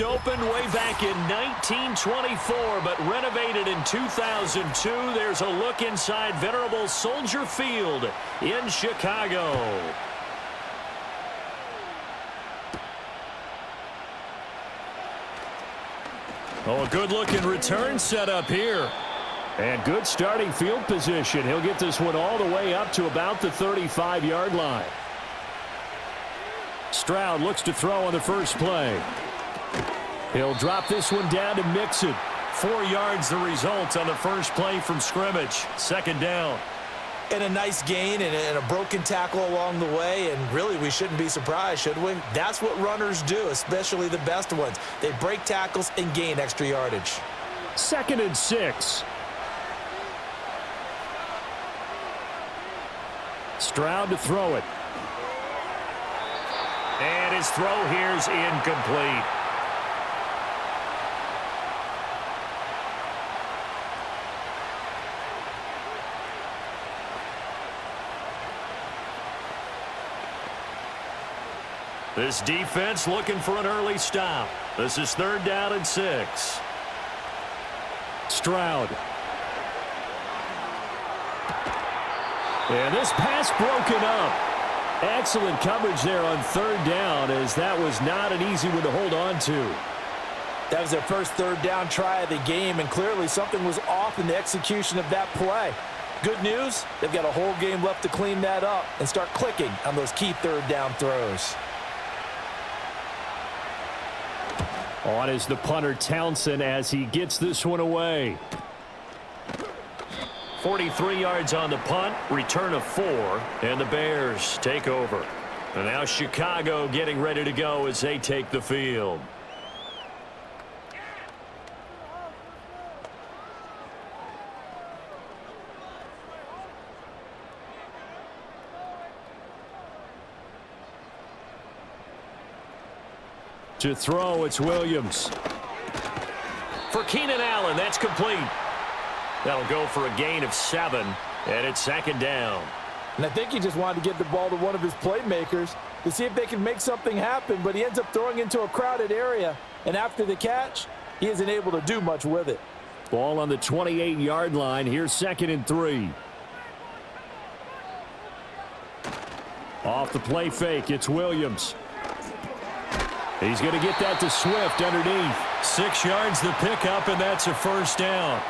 Opened way back in 1924, but renovated in 2002. There's a look inside venerable Soldier Field in Chicago. Oh, a good-looking return set up here. And good starting field position. He'll get this one all the way up to about the 35-yard line. Stroud looks to throw on the first play. He'll drop this one down to Mixon. 4 yards the result on the first play from scrimmage. Second down. And a nice gain and a broken tackle along the way, and really we shouldn't be surprised, should we? That's what runners do, especially the best ones. They break tackles and gain extra yardage. 2nd and 6. Stroud to throw it. And his throw here is incomplete. This defense looking for an early stop. This is 3rd down and 6. Stroud. And this pass broken up. Excellent coverage there on 3rd down, as that was not an easy one to hold on to. That was their first 3rd down try of the game, and clearly something was off in the execution of that play. Good news, they've got a whole game left to clean that up and start clicking on those key 3rd down throws. On is the punter Townsend as he gets this one away. 43 yards on the punt, return of 4, and the Bears take over. And now Chicago getting ready to go as they take the field. To throw, it's Williams. For Keenan Allen, that's complete. That'll go for a gain of 7, and it's 2nd down. And I think he just wanted to get the ball to one of his playmakers to see if they can make something happen, but he ends up throwing into a crowded area, and after the catch, he isn't able to do much with it. Ball on the 28-yard line. Here's 2nd and 3. Off the play fake, it's Williams. He's going to get that to Swift underneath. 6 yards the pickup, and that's a 1st down.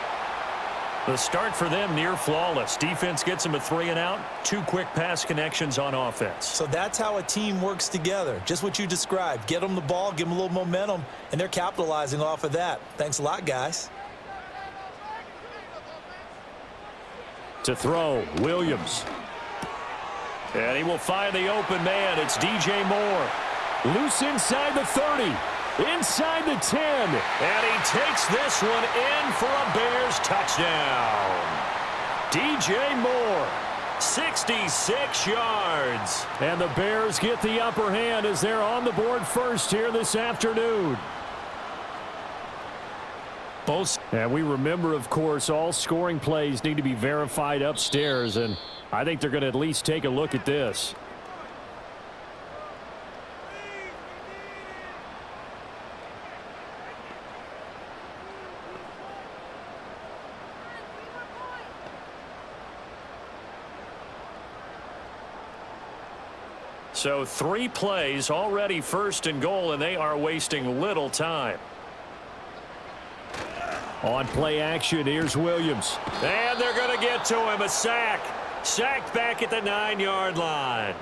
The start for them near flawless. Defense gets them a 3 and out. 2 quick pass connections on offense. So that's how a team works together. Just what you described. Get them the ball, give them a little momentum, and they're capitalizing off of that. Thanks a lot, guys. To throw, Williams. And he will find the open man. It's DJ Moore. Loose inside the 30, inside the 10, and he takes this one in for a Bears touchdown. DJ Moore, 66 yards. And the Bears get the upper hand as they're on the board first here this afternoon. And we remember, of course, all scoring plays need to be verified upstairs, and I think they're going to at least take a look at this. So 3 plays already 1st and goal, and they are wasting little time. On play action, here's Williams. And they're going to get to him. A sack. Sacked back at the 9-yard line.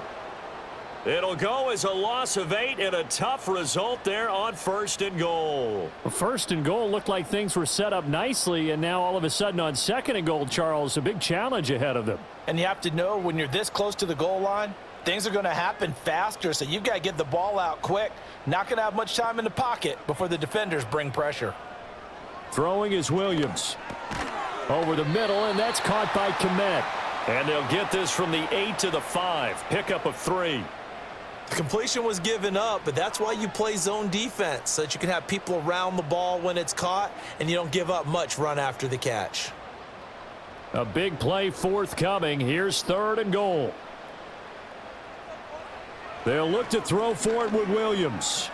It'll go as a loss of 8 and a tough result there on 1st and goal. Well, 1st and goal looked like things were set up nicely, and now all of a sudden on 2nd and goal, Charles, a big challenge ahead of them. And you have to know when you're this close to the goal line, things are going to happen faster, so you've got to get the ball out quick. Not going to have much time in the pocket before the defenders bring pressure. Throwing is Williams. Over the middle, and that's caught by Kmet. And they'll get this from the 8 to the 5. Pickup of 3. The completion was given up, but that's why you play zone defense, so that you can have people around the ball when it's caught, and you don't give up much run after the catch. A big play forthcoming. Here's 3rd and goal. They'll look to throw for it with Williams.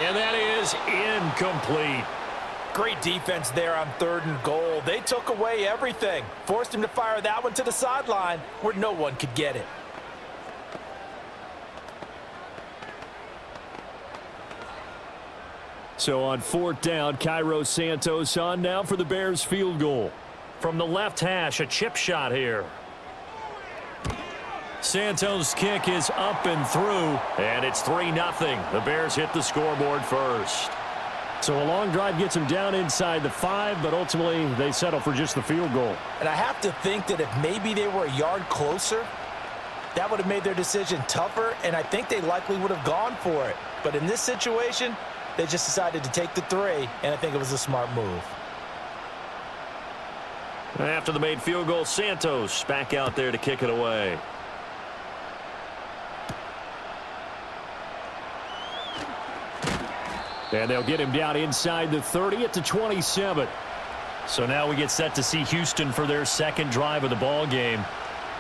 And that is incomplete. Great defense there on 3rd and goal. They took away everything. Forced him to fire that one to the sideline where no one could get it. So on 4th down, Cairo Santos on now for the Bears field goal. From the left hash, a chip shot here. Santos' kick is up and through, and it's 3-0. The Bears hit the scoreboard first. So a long drive gets them down inside the 5, but ultimately they settle for just the field goal. And I have to think that if maybe they were a yard closer, that would have made their decision tougher, and I think they likely would have gone for it. But in this situation, they just decided to take the 3, and I think it was a smart move. After the made field goal, Santos back out there to kick it away. And they'll get him down inside the 30 at the 27. So now we get set to see Houston for their second drive of the ball game.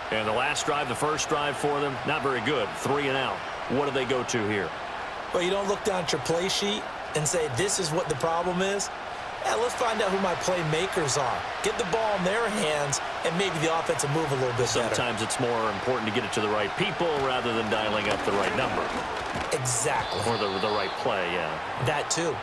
And the last drive, the first drive for them, not very good. 3 and out. What do they go to here? Well, you don't look down at your play sheet and say, this is what the problem is. Yeah, let's find out who my playmakers are. Get the ball in their hands, and maybe the offense will move a little bit better. Sometimes it's more important to get it to the right people rather than dialing up the right number. Exactly. Or the right play, yeah. That too.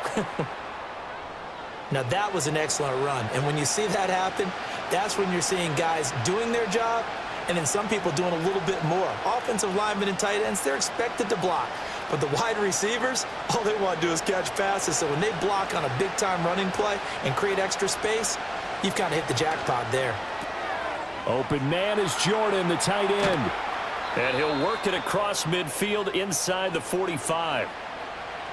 Now, that was an excellent run. And when you see that happen, that's when you're seeing guys doing their job and then some people doing a little bit more. Offensive linemen and tight ends, they're expected to block. But the wide receivers, all they want to do is catch passes. So when they block on a big-time running play and create extra space, you've kind of hit the jackpot there. Open man is Jordan, the tight end. And he'll work it across midfield inside the 45.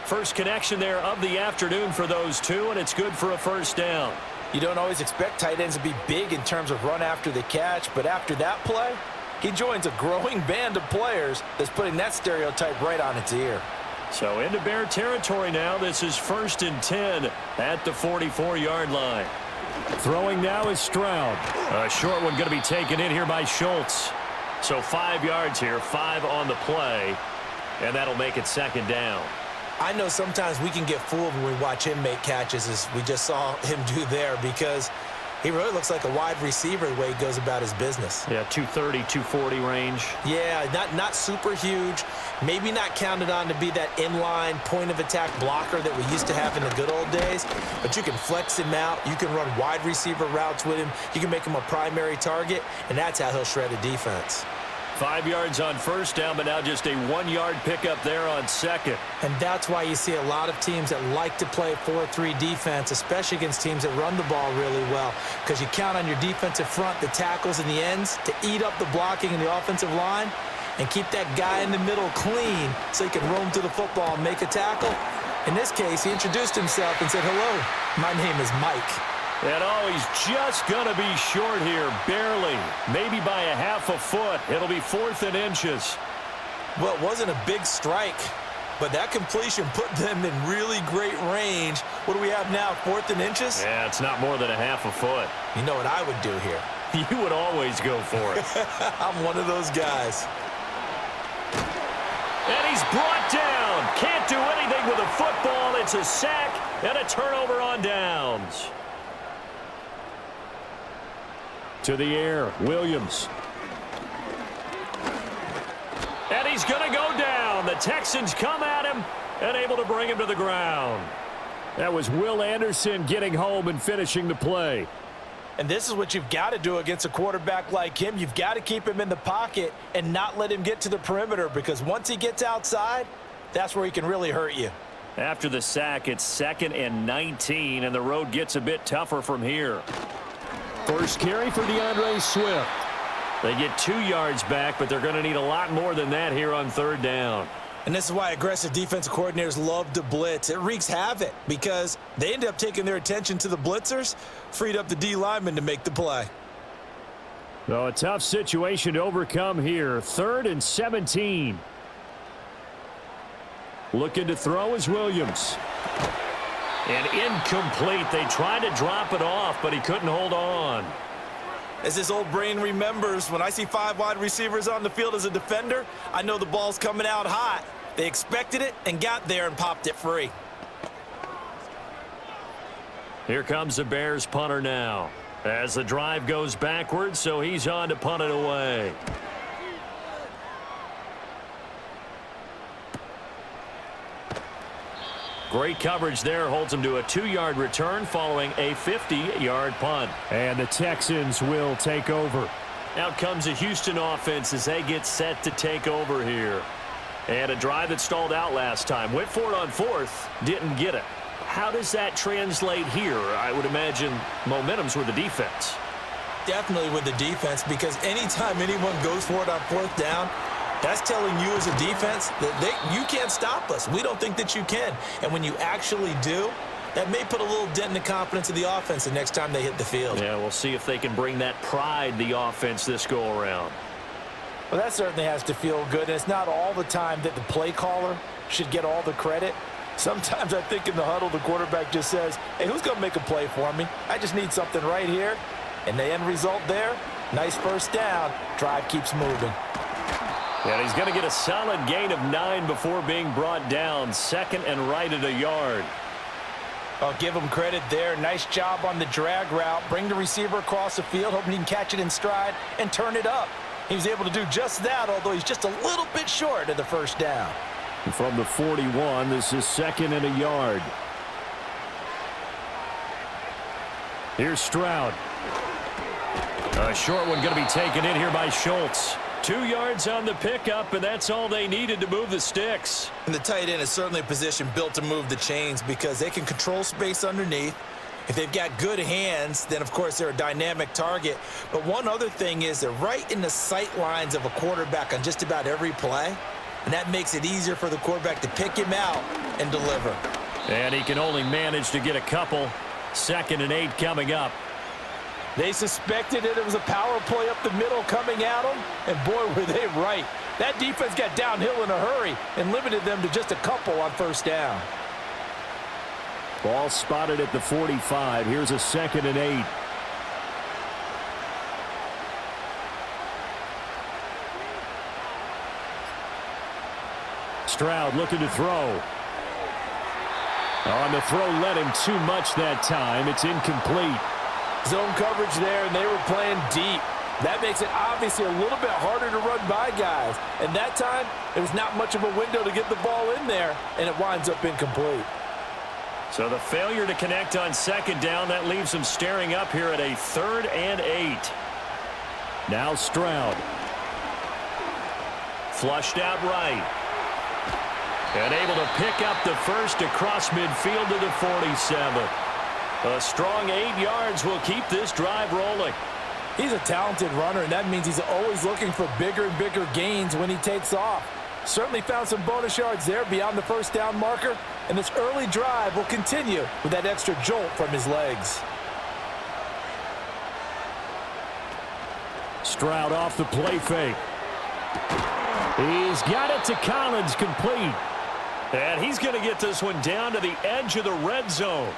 First connection there of the afternoon for those two, and it's good for a first down. You don't always expect tight ends to be big in terms of run after the catch, but after that play, he joins a growing band of players that's putting that stereotype right on its ear. So into Bear territory now. This is 1st and 10 at the 44-yard line. Throwing now is Stroud. A short one going to be taken in here by Schultz. So 5 yards here, 5 on the play, and that'll make it 2nd down. I know sometimes we can get fooled when we watch him make catches, as we just saw him do there, because he really looks like a wide receiver the way he goes about his business. Yeah, 230, 240 range. Yeah, not super huge. Maybe not counted on to be that inline point-of-attack blocker that we used to have in the good old days. But you can flex him out. You can run wide receiver routes with him. You can make him a primary target, and that's how he'll shred a defense. 5 yards on first down, but now just a 1-yard pickup there on second. And that's why you see a lot of teams that like to play 4-3 defense, especially against teams that run the ball really well, because you count on your defensive front, the tackles and the ends, to eat up the blocking in the offensive line and keep that guy in the middle clean so he can roam to the football and make a tackle. In this case, he introduced himself and said, "Hello, my name is Mike." And oh, he's just going to be short here, barely, maybe by a half a foot. It'll be 4th and inches. Well, it wasn't a big strike, but that completion put them in really great range. What do we have now, 4th and inches? Yeah, it's not more than a half a foot. You know what I would do here? You would always go for it. I'm one of those guys. And he's brought down. Can't do anything with a football. It's a sack and a turnover on downs. To the air, Williams. And he's going to go down. The Texans come at him and able to bring him to the ground. That was Will Anderson getting home and finishing the play. And this is what you've got to do against a quarterback like him. You've got to keep him in the pocket and not let him get to the perimeter, because once he gets outside, that's where he can really hurt you. After the sack, it's 2nd and 19, and the road gets a bit tougher from here. First carry for DeAndre Swift. They get 2 yards back, but they're going to need a lot more than that here on 3rd down. And this is why aggressive defensive coordinators love to blitz. It wreaks havoc because they end up taking their attention to the blitzers, freed up the D lineman to make the play. So a tough situation to overcome here. 3rd and 17. Looking to throw is Williams. And incomplete. They tried to drop it off, but he couldn't hold on. As this old brain remembers, when I see 5 wide receivers on the field as a defender, I know the ball's coming out hot. They expected it and got there and popped it free. Here comes the Bears punter now. As the drive goes backwards, so he's on to punt it away. Great coverage there, holds him to a 2-yard return following a 50-yard punt. And the Texans will take over. Out comes the Houston offense as they get set to take over here. And a drive that stalled out last time. Went for it on 4th, didn't get it. How does that translate here? I would imagine momentum's with the defense. Definitely with the defense, because anytime anyone goes for it on 4th down, that's telling you as a defense that you can't stop us. We don't think that you can. And when you actually do, that may put a little dent in the confidence of the offense the next time they hit the field. Yeah, we'll see if they can bring that pride, the offense, this go-around. Well, that certainly has to feel good. And it's not all the time that the play caller should get all the credit. Sometimes I think in the huddle, the quarterback just says, hey, who's going to make a play for me? I just need something right here. And the end result there, nice first down. Drive keeps moving. And he's going to get a solid gain of 9 before being brought down. 2nd and right at a yard. I'll give him credit there. Nice job on the drag route. Bring the receiver across the field, hoping he can catch it in stride and turn it up. He was able to do just that, although he's just a little bit short of the first down. From the 41, this is 2nd and a yard. Here's Stroud. A short one going to be taken in here by Schultz. 2 yards on the pickup, and that's all they needed to move the sticks. And the tight end is certainly a position built to move the chains because they can control space underneath. If they've got good hands, then, of course, they're a dynamic target. But one other thing is they're right in the sight lines of a quarterback on just about every play. And that makes it easier for the quarterback to pick him out and deliver. And he can only manage to get a couple. 2nd and 8 coming up. They suspected it was a power play up the middle coming at them. And, boy, were they right. That defense got downhill in a hurry and limited them to just a couple on first down. Ball spotted at the 45. Here's a 2nd and 8. Stroud looking to throw. On the throw led him too much that time. It's incomplete. Zone coverage there, and they were playing deep. That makes it obviously a little bit harder to run by guys. And that time, there was not much of a window to get the ball in there, and it winds up incomplete. So the failure to connect on 2nd down, that leaves them staring up here at a 3rd and 8. Now Stroud. Flushed out right. And able to pick up the first across midfield to the 47. A strong 8 yards will keep this drive rolling. He's a talented runner, and that means he's always looking for bigger and bigger gains when he takes off. Certainly found some bonus yards there beyond the first down marker, and this early drive will continue with that extra jolt from his legs. Stroud off the play fake. He's got it to Collins, complete. And he's going to get this one down to the edge of the red zone.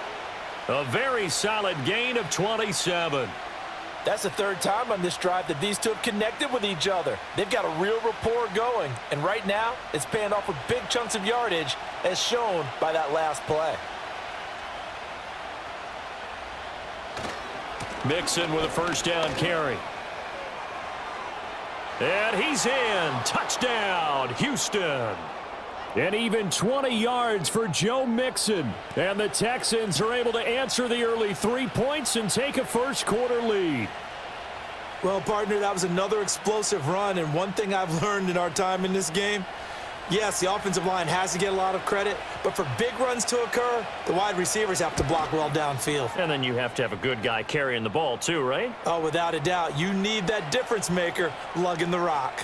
A very solid gain of 27. That's the 3rd time on this drive that these two have connected with each other. They've got a real rapport going, and right now it's paying off with big chunks of yardage as shown by that last play. Mixon with a first down carry. And he's in. Touchdown, Houston. And even 20 yards for Joe Mixon. And the Texans are able to answer the early 3 points and take a first-quarter lead. Well, partner, that was another explosive run, and one thing I've learned in our time in this game, yes, the offensive line has to get a lot of credit, but for big runs to occur, the wide receivers have to block well downfield. And then you have to have a good guy carrying the ball too, right? Oh, without a doubt. You need that difference maker lugging the rock.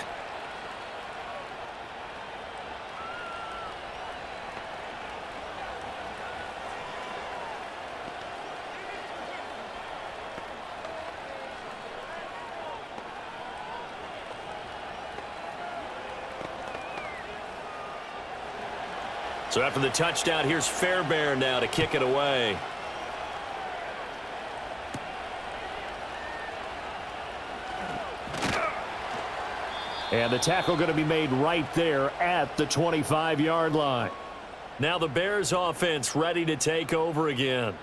So after the touchdown, here's Fairbairn now to kick it away. And the tackle going to be made right there at the 25-yard line. Now the Bears offense ready to take over again.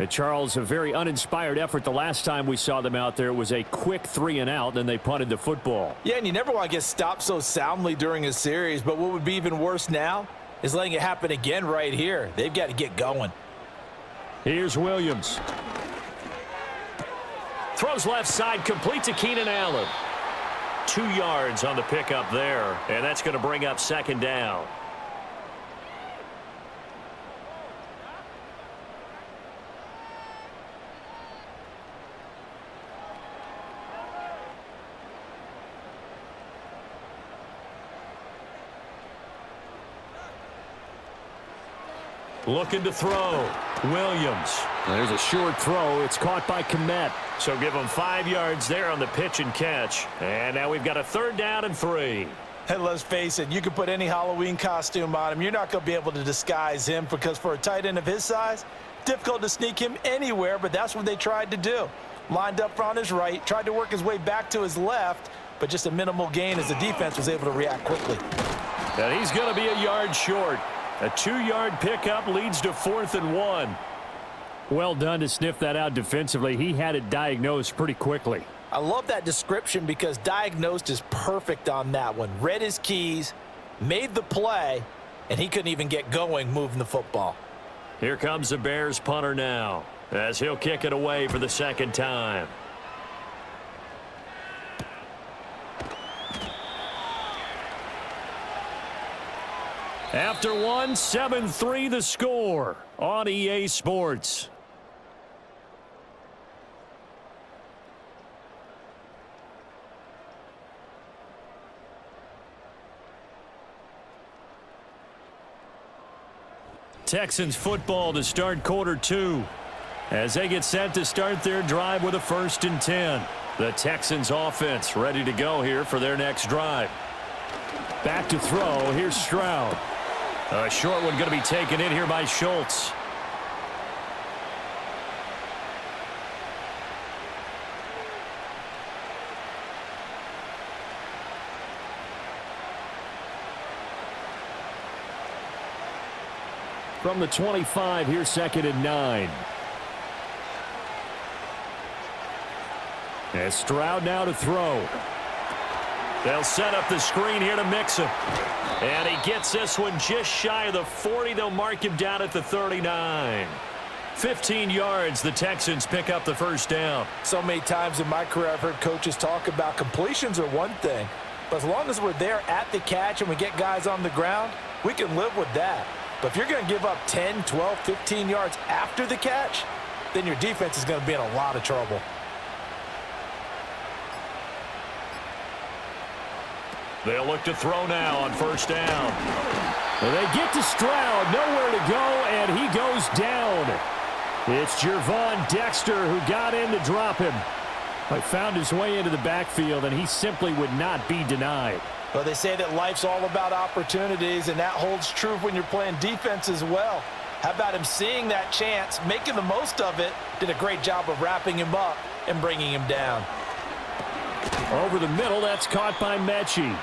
Charles, a very uninspired effort the last time we saw them out there. It was a quick 3 and out, then they punted the football. Yeah, and you never want to get stopped so soundly during a series, but what would be even worse now is letting it happen again right here. They've got to get going. Here's Williams. Throws left side, complete to Keenan Allen. 2 yards on the pickup there, and that's going to bring up second down. Looking to throw. Williams. There's a short throw. It's caught by Kmet. So give him 5 yards there on the pitch and catch. And now we've got a 3rd down and 3. And let's face it, you can put any Halloween costume on him. You're not going to be able to disguise him because for a tight end of his size, difficult to sneak him anywhere, but that's what they tried to do. Lined up on his right, tried to work his way back to his left, but just a minimal gain as the defense was able to react quickly. And he's going to be a yard short. A 2-yard pickup leads to 4th and 1. Well done to sniff that out defensively. He had it diagnosed pretty quickly. I love that description because diagnosed is perfect on that one. Read his keys, made the play, and he couldn't even get going moving the football. Here comes the Bears punter now as he'll kick it away for the 2nd time. After 1, 7-3 the score on EA Sports. Texans football to start quarter 2 as they get set to start their drive with a 1st and 10. The Texans offense ready to go here for their next drive. Back to throw. Here's Stroud. A short one going to be taken in here by Schultz. From the 25, here's 2nd and 9. And Stroud now to throw. They'll set up the screen here to Mixon. And he gets this one just shy of the 40. They'll mark him down at the 39. 15 yards, the Texans pick up the 1st down. So many times in my career I've heard coaches talk about completions are one thing, but as long as we're there at the catch and we get guys on the ground, we can live with that. But if you're going to give up 10, 12, 15 yards after the catch, then your defense is going to be in a lot of trouble. They'll look to throw now on 1st down. Well, they get to Stroud, nowhere to go, and he goes down. It's Gervon Dexter who got in to drop him. But found his way into the backfield, and he simply would not be denied. Well, they say that life's all about opportunities, and that holds true when you're playing defense as well. How about him seeing that chance, making the most of it, did a great job of wrapping him up and bringing him down. Over the middle, that's caught by Mechie.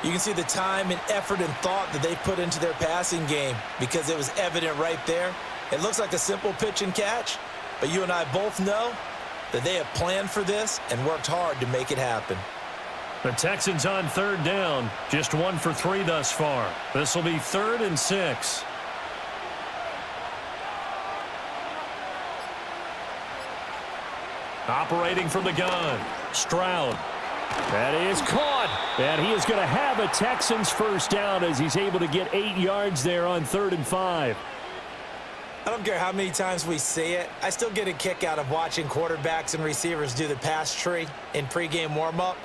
You can see the time and effort and thought that they put into their passing game because it was evident right there. It looks like a simple pitch and catch, but you and I both know that they have planned for this and worked hard to make it happen. The Texans on 3rd down, just 1 for 3 thus far. This will be 3rd and 6. Operating from the gun, Stroud. That is caught, and he is going to have a Texans 1st down as he's able to get 8 yards there on 3rd and 5. I don't care how many times we see it. I still get a kick out of watching quarterbacks and receivers do the pass tree in pregame warm-up.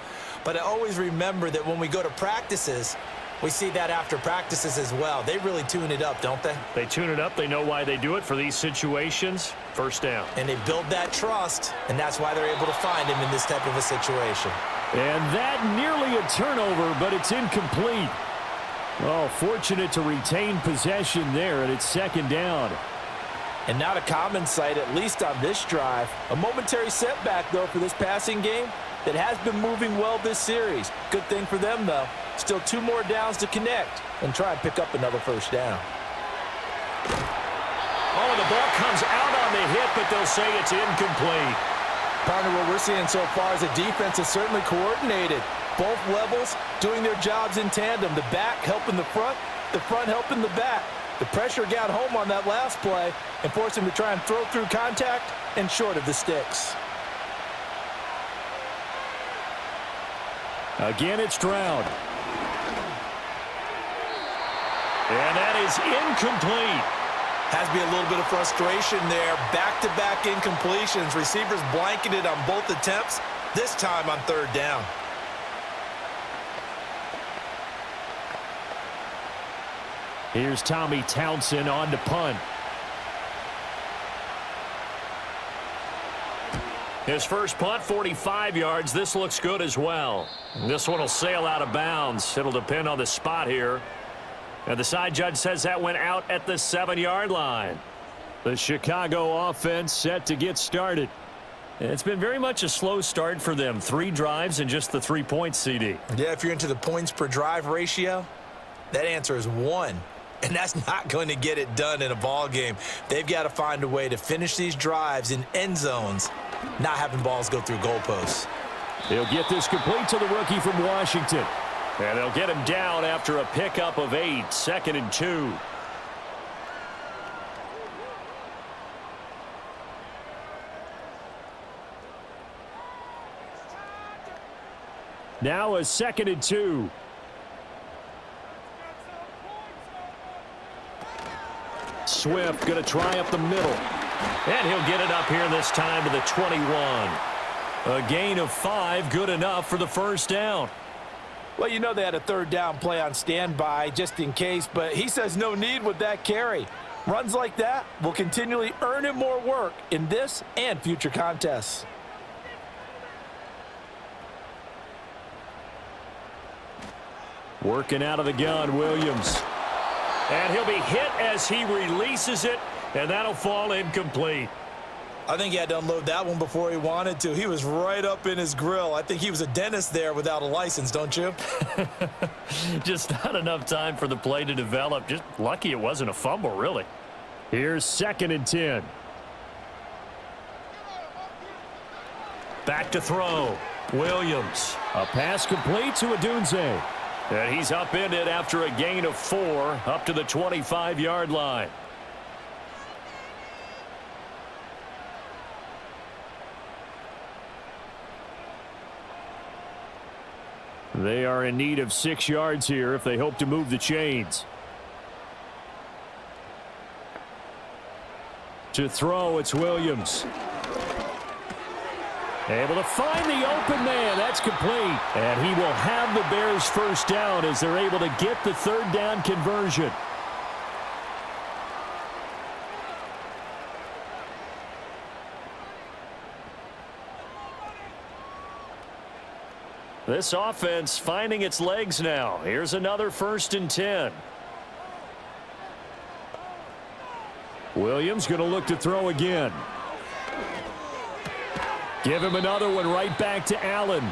But I always remember that when we go to practices, we see that after practices as well. They really tune it up, don't they? They tune it up. They know why they do it for these situations. 1st down. And they build that trust, and that's why they're able to find him in this type of a situation. And that nearly a turnover, but it's incomplete. Oh, fortunate to retain possession there, and it's 2nd down. And not a common sight, at least on this drive. A momentary setback, though, for this passing game that has been moving well this series. Good thing for them, though. Still 2 more downs to connect and try and pick up another 1st down. Oh, the ball comes out hit, but they'll say it's incomplete. Partner, what we're seeing so far is the defense is certainly coordinated. Both levels doing their jobs in tandem. The back helping the front helping the back. The pressure got home on that last play and forced him to try and throw through contact and short of the sticks. Again, it's Stroud. And that is incomplete. Has to be a little bit of frustration there. Back-to-back incompletions. Receivers blanketed on both attempts, this time on third down. Here's Tommy Townsend on to punt. His first punt, 45 yards. This looks good as well. This one will sail out of bounds. It'll depend on the spot here. And the side judge says that went out at the 7-yard line. The Chicago offense set to get started. It's been very much a slow start for them. 3 drives and just the 3 points, CD. Yeah, if you're into the points per drive ratio, that answer is 1. And that's not going to get it done in a ball game. They've got to find a way to finish these drives in end zones, not having balls go through goalposts. He'll get this complete to the rookie from Washington. And they'll get him down after a pickup of 8, 2nd and 2. Now a 2nd and 2. Swift going to try up the middle. And he'll get it up here this time to the 21. A gain of 5, good enough for the first down. Well, you know they had a third down play on standby just in case, but he says no need with that carry. Runs like that will continually earn him more work in this and future contests. Working out of the gun, Williams. And he'll be hit as he releases it, and that'll fall incomplete. I think he had to unload that one before he wanted to. He was right up in his grill. I think he was a dentist there without a license, don't you? Just not enough time for the play to develop. Just lucky it wasn't a fumble, really. Here's 2nd and 10. Back to throw. Williams. A pass complete to Odunze. And he's upended after a gain of 4 up to the 25-yard line. They are in need of 6 yards here if they hope to move the chains. To throw, it's Williams. Able to find the open man. That's complete. And he will have the Bears first down as they're able to get the third down conversion. This offense finding its legs now. Here's another 1st and 10. Williams going to look to throw again. Give him another one right back to Allen.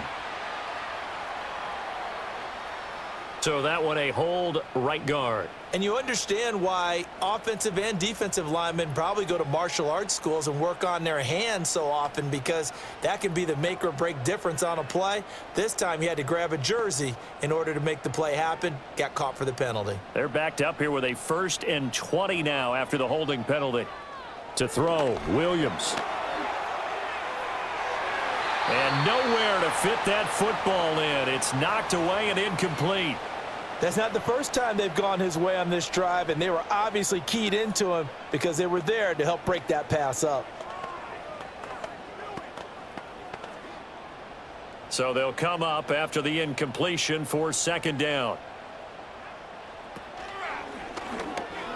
So that one a hold right guard. And you understand why offensive and defensive linemen probably go to martial arts schools and work on their hands so often, because that can be the make or break difference on a play. This time he had to grab a jersey in order to make the play happen. Got caught for the penalty. They're backed up here with a 1st and 20 now after the holding penalty. To throw, Williams. And nowhere to fit that football in. It's knocked away and incomplete. That's not the first time they've gone his way on this drive, and they were obviously keyed into him because they were there to help break that pass up. So they'll come up after the incompletion for 2nd down.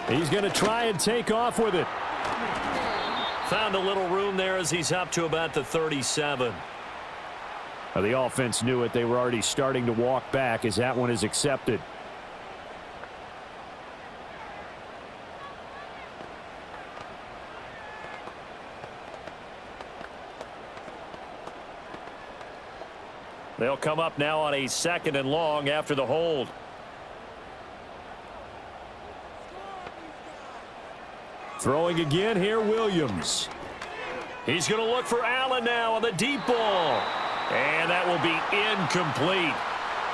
He's going to try and take off with it. Found a little room there as he's up to about the 37. The offense knew it. They were already starting to walk back as that one is accepted. They'll come up now on a 2nd and long after the hold. Throwing again here, Williams. He's going to look for Allen now on the deep ball. And that will be incomplete.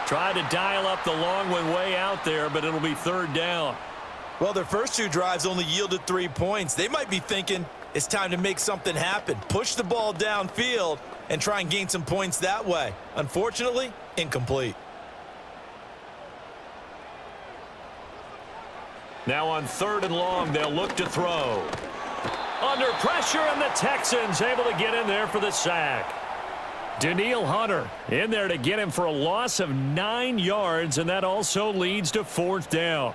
Tried to dial up the long one way out there, but it'll be third down. Well, their first two drives only yielded 3 points. They might be thinking it's time to make something happen. Push the ball downfield and try and gain some points that way. Unfortunately, incomplete. Now on 3rd and long, they'll look to throw. Under pressure, and the Texans able to get in there for the sack. Danielle Hunter in there to get him for a loss of 9 yards, and that also leads to 4th down.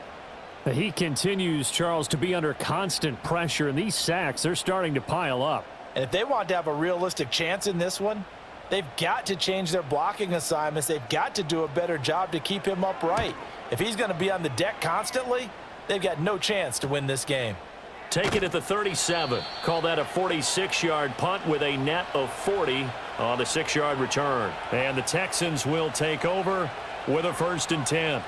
He continues, Charles, to be under constant pressure, and these sacks, they're starting to pile up. And if they want to have a realistic chance in this one, they've got to change their blocking assignments. They've got to do a better job to keep him upright. If he's going to be on the deck constantly, they've got no chance to win this game. Take it at the 37. Call that a 46-yard punt with a net of 40 on the 6-yard return. And the Texans will take over with a 1st and 10.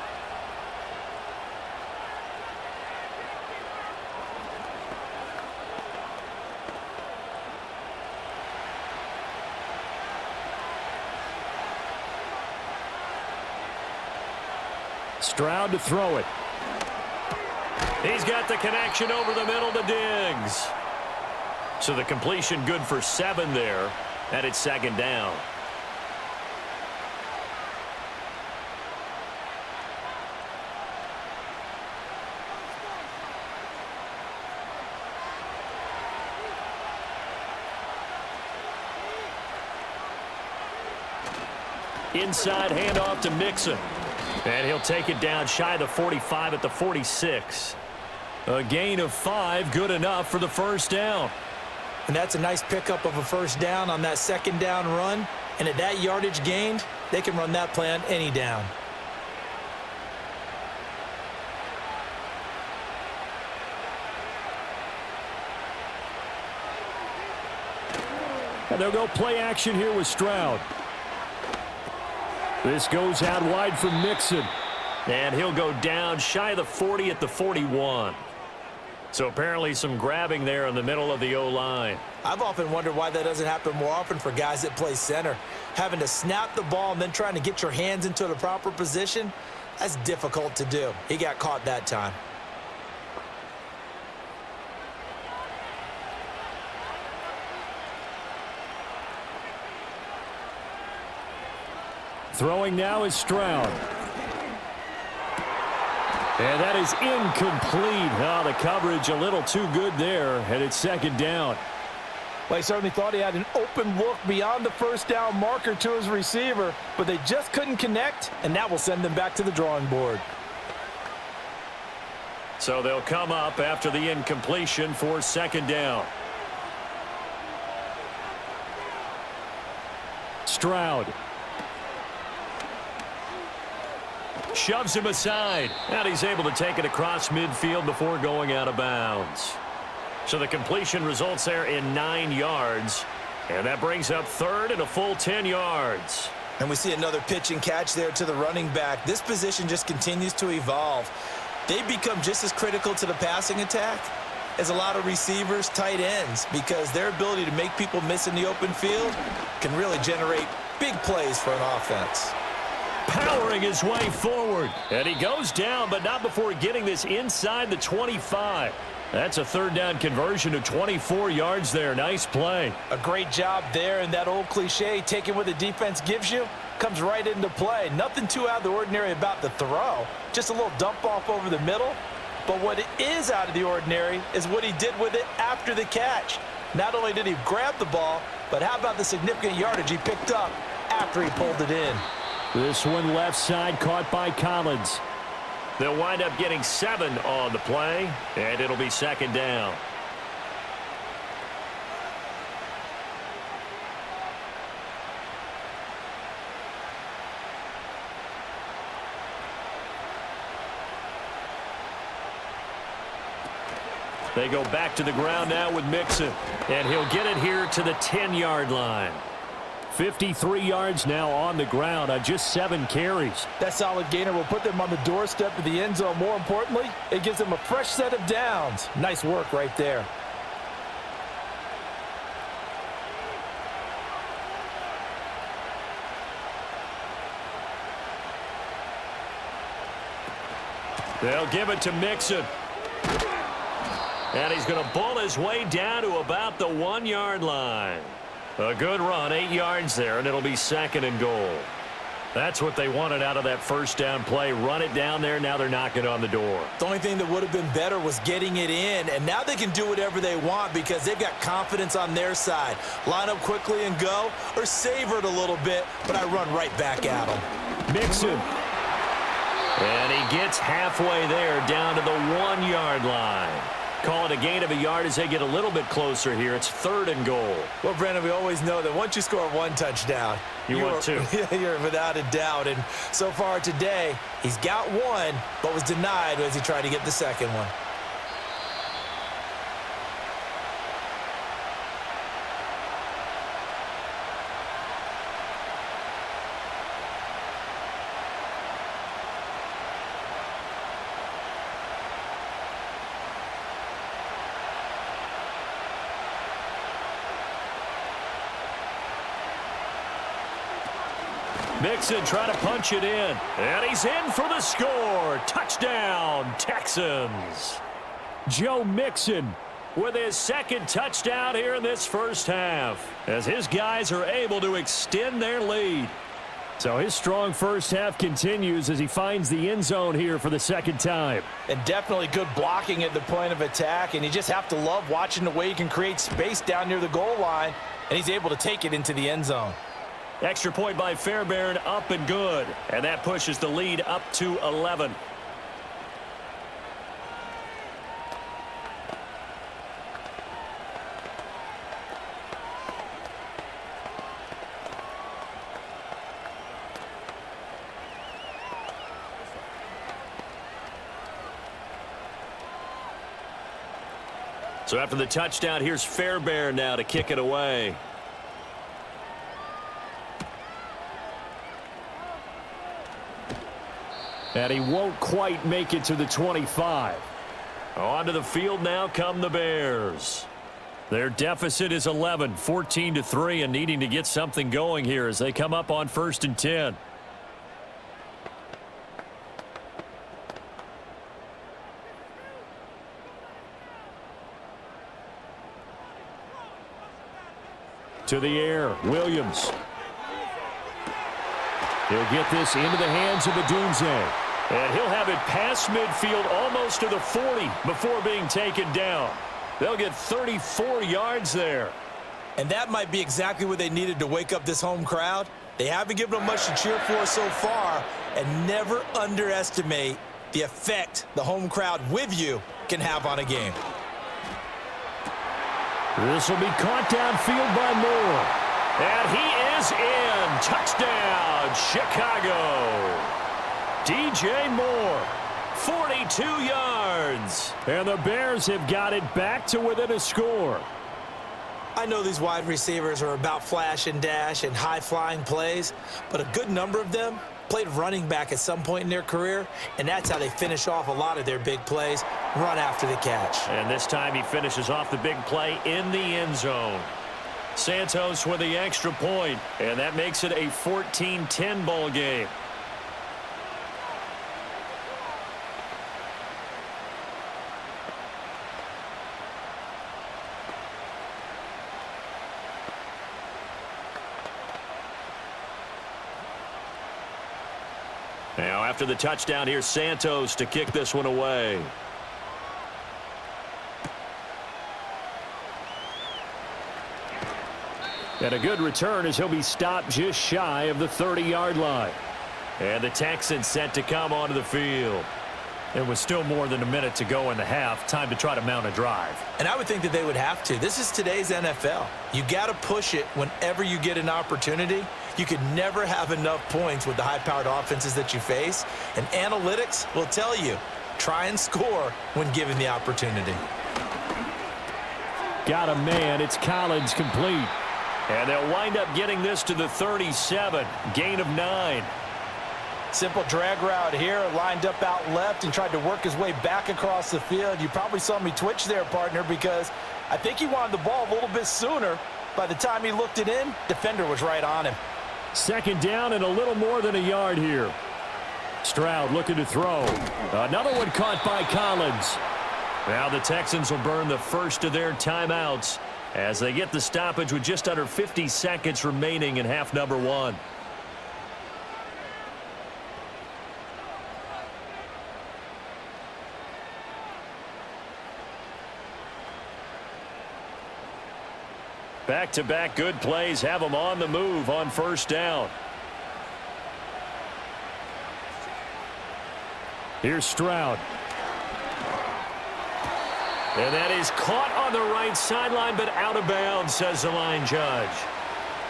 Stroud to throw it. He's got the connection over the middle to Diggs. So the completion good for 7 there, and it's 2nd down. Inside handoff to Mixon. And he'll take it down shy of the 45 at the 46. A gain of 5, good enough for the 1st down. And that's a nice pickup of a 1st down on that 2nd down run. And at that yardage gained, they can run that play on any down. And they'll go play action here with Stroud. This goes out wide for Mixon. And he'll go down shy of the 40 at the 41. So apparently some grabbing there in the middle of the O-line. I've often wondered why that doesn't happen more often for guys that play center. Having to snap the ball and then trying to get your hands into the proper position, that's difficult to do. He got caught that time. Throwing now is Stroud. And that is incomplete. Oh, the coverage a little too good there, and it's 2nd down. Well, he certainly thought he had an open look beyond the 1st down marker to his receiver, but they just couldn't connect, and that will send them back to the drawing board. So they'll come up after the incompletion for 2nd down. Stroud. Shoves him aside, and he's able to take it across midfield before going out of bounds. So the completion results there in 9 yards, and that brings up 3rd and a full 10 yards. And we see another pitch and catch there to the running back. This position just continues to evolve. They become just as critical to the passing attack as a lot of receivers, tight ends, because their ability to make people miss in the open field can really generate big plays for an offense. Powering his way forward. And he goes down, but not before getting this inside the 25. That's a 3rd down conversion of 24 yards there. Nice play. A great job there, and that old cliche, taking what the defense gives you, comes right into play. Nothing too out of the ordinary about the throw. Just a little dump off over the middle. But what is out of the ordinary is what he did with it after the catch. Not only did he grab the ball, but how about the significant yardage he picked up after he pulled it in. This one left side caught by Collins. They'll wind up getting 7 on the play, and it'll be 2nd down. They go back to the ground now with Mixon, and he'll get it here to the 10-yard line. 53 yards now on the ground on just 7 carries. That solid gainer will put them on the doorstep of the end zone. More importantly, it gives them a fresh set of downs. Nice work right there. They'll give it to Mixon. And he's going to bull his way down to about the 1-yard line. A good run, 8 yards there, and it'll be 2nd and goal. That's what they wanted out of that first down play. Run it down there. Now they're knocking on the door. The only thing that would have been better was getting it in, and now they can do whatever they want because they've got confidence on their side. Line up quickly and go, or savor it a little bit, but I run right back at them. Mixon. And he gets halfway there down to the 1-yard line. Call it a gain of a yard as they get a little bit closer here. It's 3rd and goal. Well, Brandon, we always know that once you score 1 touchdown, you want 2. You're without a doubt. And so far today, he's got 1, but was denied as he tried to get the 2nd one. Mixon trying to punch it in. And he's in for the score. Touchdown, Texans. Joe Mixon with his 2nd touchdown here in this first half, as his guys are able to extend their lead. So his strong first half continues as he finds the end zone here for the 2nd time. And definitely good blocking at the point of attack, and you just have to love watching the way he can create space down near the goal line, and he's able to take it into the end zone. Extra point by Fairbairn, up and good. And that pushes the lead up to 11. So after the touchdown, here's Fairbairn now to kick it away. And he won't quite make it to the 25. Onto the field now come the Bears. Their deficit is 11, 14-3, and needing to get something going here as they come up on 1st and 10. To the air, Williams. He'll get this into the hands of the Doomsday. And he'll have it past midfield almost to the 40 before being taken down. They'll get 34 yards there. And that might be exactly what they needed to wake up this home crowd. They haven't given them much to cheer for so far, and never underestimate the effect the home crowd with you can have on a game. This will be caught downfield by Moore. And he is in. Touchdown, Chicago. DJ Moore, 42 yards. And the Bears have got it back to within a score. I know these wide receivers are about flash and dash and high-flying plays, but a good number of them played running back at some point in their career, and that's how they finish off a lot of their big plays, run after the catch. And this time he finishes off the big play in the end zone. Santos with the extra point, and that makes it a 14-10 ball game. Now after the touchdown, here's Santos to kick this one away. And a good return as he'll be stopped just shy of the 30-yard line. And the Texans set to come onto the field. There was still more than a minute to go in the half. Time to try to mount a drive. And I would think that they would have to. This is today's NFL. You got to push it whenever you get an opportunity. You could never have enough points with the high-powered offenses that you face. And analytics will tell you, try and score when given the opportunity. Got a man. It's Collins complete. And they'll wind up getting this to the 37. Gain of 9. Simple drag route here, lined up out left and tried to work his way back across the field. You probably saw me twitch there, partner, because I think he wanted the ball a little bit sooner. By the time he looked it in, defender was right on him. Second down and a little more than a yard here. Stroud looking to throw. Another one caught by Collins. Now the Texans will burn the first of their timeouts as they get the stoppage with just under 50 seconds remaining in half number one. Back-to-back good plays have them on the move on first down. Here's Stroud. And that is caught on the right sideline, but out of bounds, says the line judge.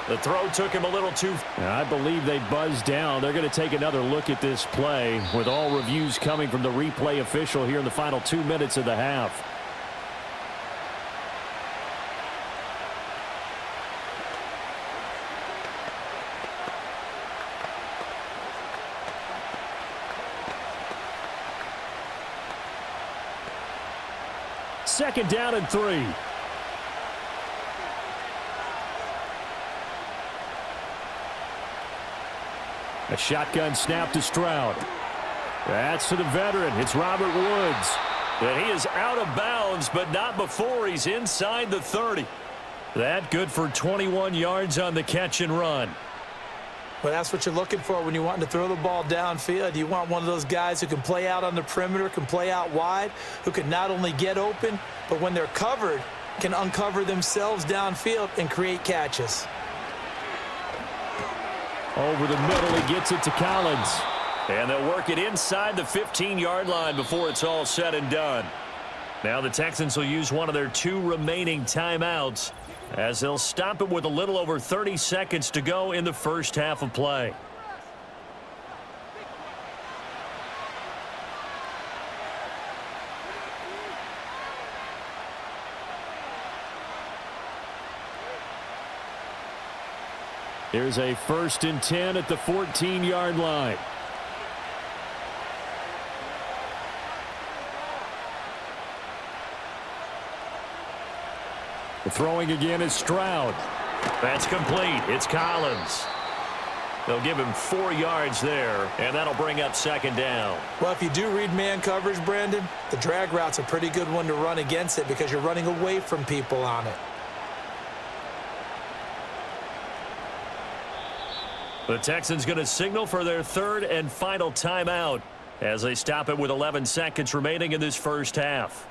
The throw took him a little too far. I believe they buzzed down. They're going to take another look at this play with all reviews coming from the replay official here in the final 2 minutes of the half. Second down and 3. A shotgun snap to Stroud. That's to the veteran. It's Robert Woods. And he is out of bounds, but not before he's inside the 30. That good for 21 yards on the catch and run. Well, that's what you're looking for when you want to throw the ball downfield. You want one of those guys who can play out on the perimeter, can play out wide, who can not only get open, but when they're covered, can uncover themselves downfield and create catches. Over the middle, he gets it to Collins. And they'll work it inside the 15-yard line before it's all said and done. Now the Texans will use one of their 2 remaining timeouts as they'll stop it with a little over 30 seconds to go in the first half of play. Here's a 1st and 10 at the 14-yard line. The throwing again is Stroud. That's complete. It's Collins. They'll give him 4 yards there, and that'll bring up second down. Well, if you do read man coverage, Brandon, the drag route's a pretty good one to run against it because you're running away from people on it. The Texans going to signal for their 3rd and final timeout as they stop it with 11 seconds remaining in this first half.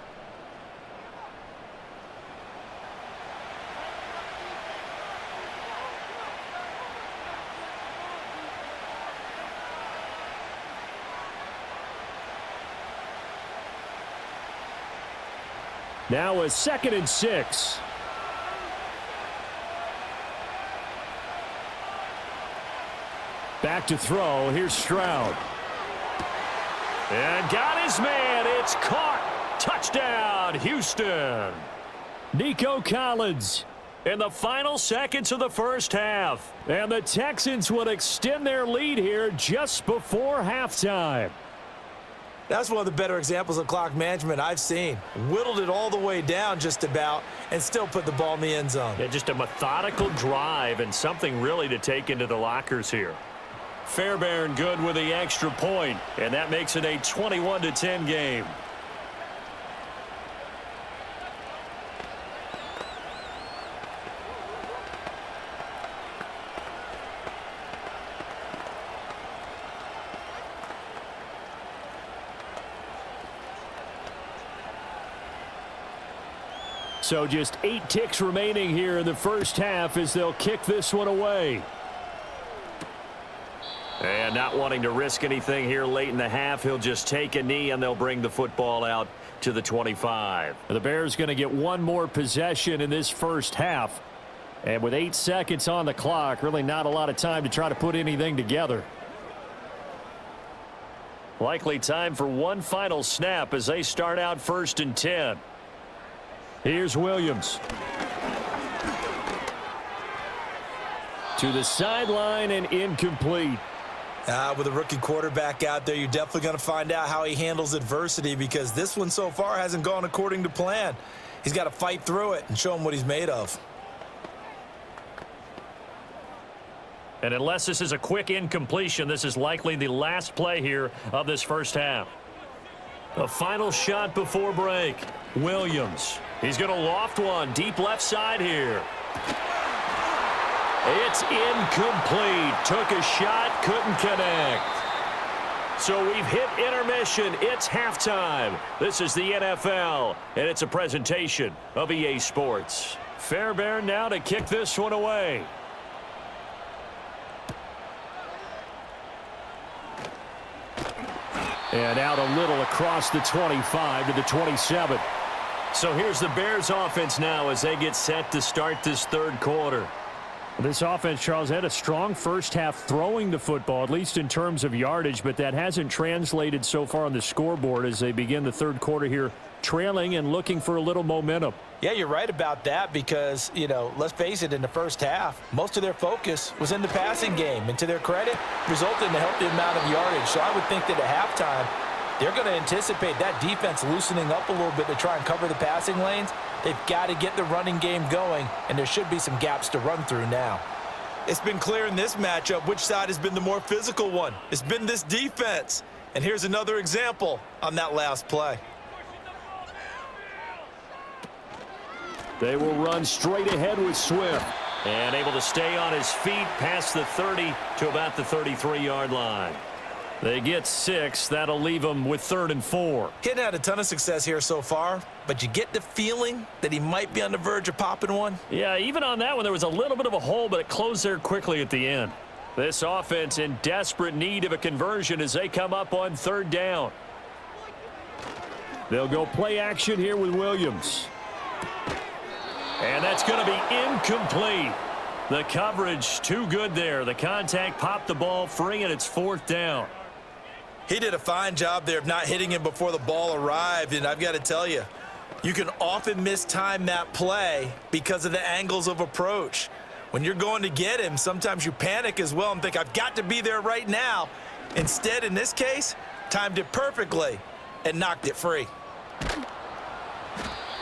Now a 2nd and 6. Back to throw. Here's Stroud. And got his man. It's caught. Touchdown, Houston. Nico Collins. In the final seconds of the first half. And the Texans will extend their lead here just before halftime. That's one of the better examples of clock management I've seen. Whittled it all the way down just about and still put the ball in the end zone. Yeah, just a methodical drive and something really to take into the lockers here. Fairbairn good with the extra point, and that makes it a 21-10 game. So just 8 ticks remaining here in the first half as they'll kick this one away. And not wanting to risk anything here late in the half, he'll just take a knee and they'll bring the football out to the 25. The Bears going to get one more possession in this first half. And with 8 seconds on the clock, really not a lot of time to try to put anything together. Likely time for one final snap as they start out 1st and 10. Here's Williams. To the sideline and incomplete. With a rookie quarterback out there, you're definitely going to find out how he handles adversity because this one so far hasn't gone according to plan. He's got to fight through it and show him what he's made of. And unless this is a quick incompletion, this is likely the last play here of this first half. A final shot before break. Williams. He's going to loft one deep left side here. It's incomplete. Took a shot, couldn't connect. So we've hit intermission. It's halftime. This is the NFL, and it's a presentation of EA Sports. Fairbairn now to kick this one away. And out a little across the 25 to the 27. So here's the Bears offense now as they get set to start this third quarter. This offense, Charles, had a strong first half throwing the football, at least in terms of yardage, but that hasn't translated so far on the scoreboard as they begin the third quarter here, trailing and looking for a little momentum. Yeah, you're right about that because, let's face it, in the first half, most of their focus was in the passing game. And to their credit, resulted in a healthy amount of yardage. So I would think that at halftime, they're going to anticipate that defense loosening up a little bit to try and cover the passing lanes. They've got to get the running game going, and there should be some gaps to run through now. It's been clear in this matchup which side has been the more physical one. It's been this defense. And here's another example on that last play. They will run straight ahead with Swift. And able to stay on his feet past the 30 to about the 33-yard line. They get 6. That'll leave them with 3rd and 4. He hadn't had a ton of success here so far, but you get the feeling that he might be on the verge of popping one. Yeah, even on that one, there was a little bit of a hole, but it closed there quickly at the end. This offense in desperate need of a conversion as they come up on 3rd down. They'll go play action here with Williams. And that's going to be incomplete. The coverage too good there. The contact popped the ball free, and it's 4th down. He did a fine job there of not hitting him before the ball arrived, and I've got to tell you, you can often mistime that play because of the angles of approach. When you're going to get him, sometimes you panic as well and think, I've got to be there right now. Instead, in this case, timed it perfectly and knocked it free.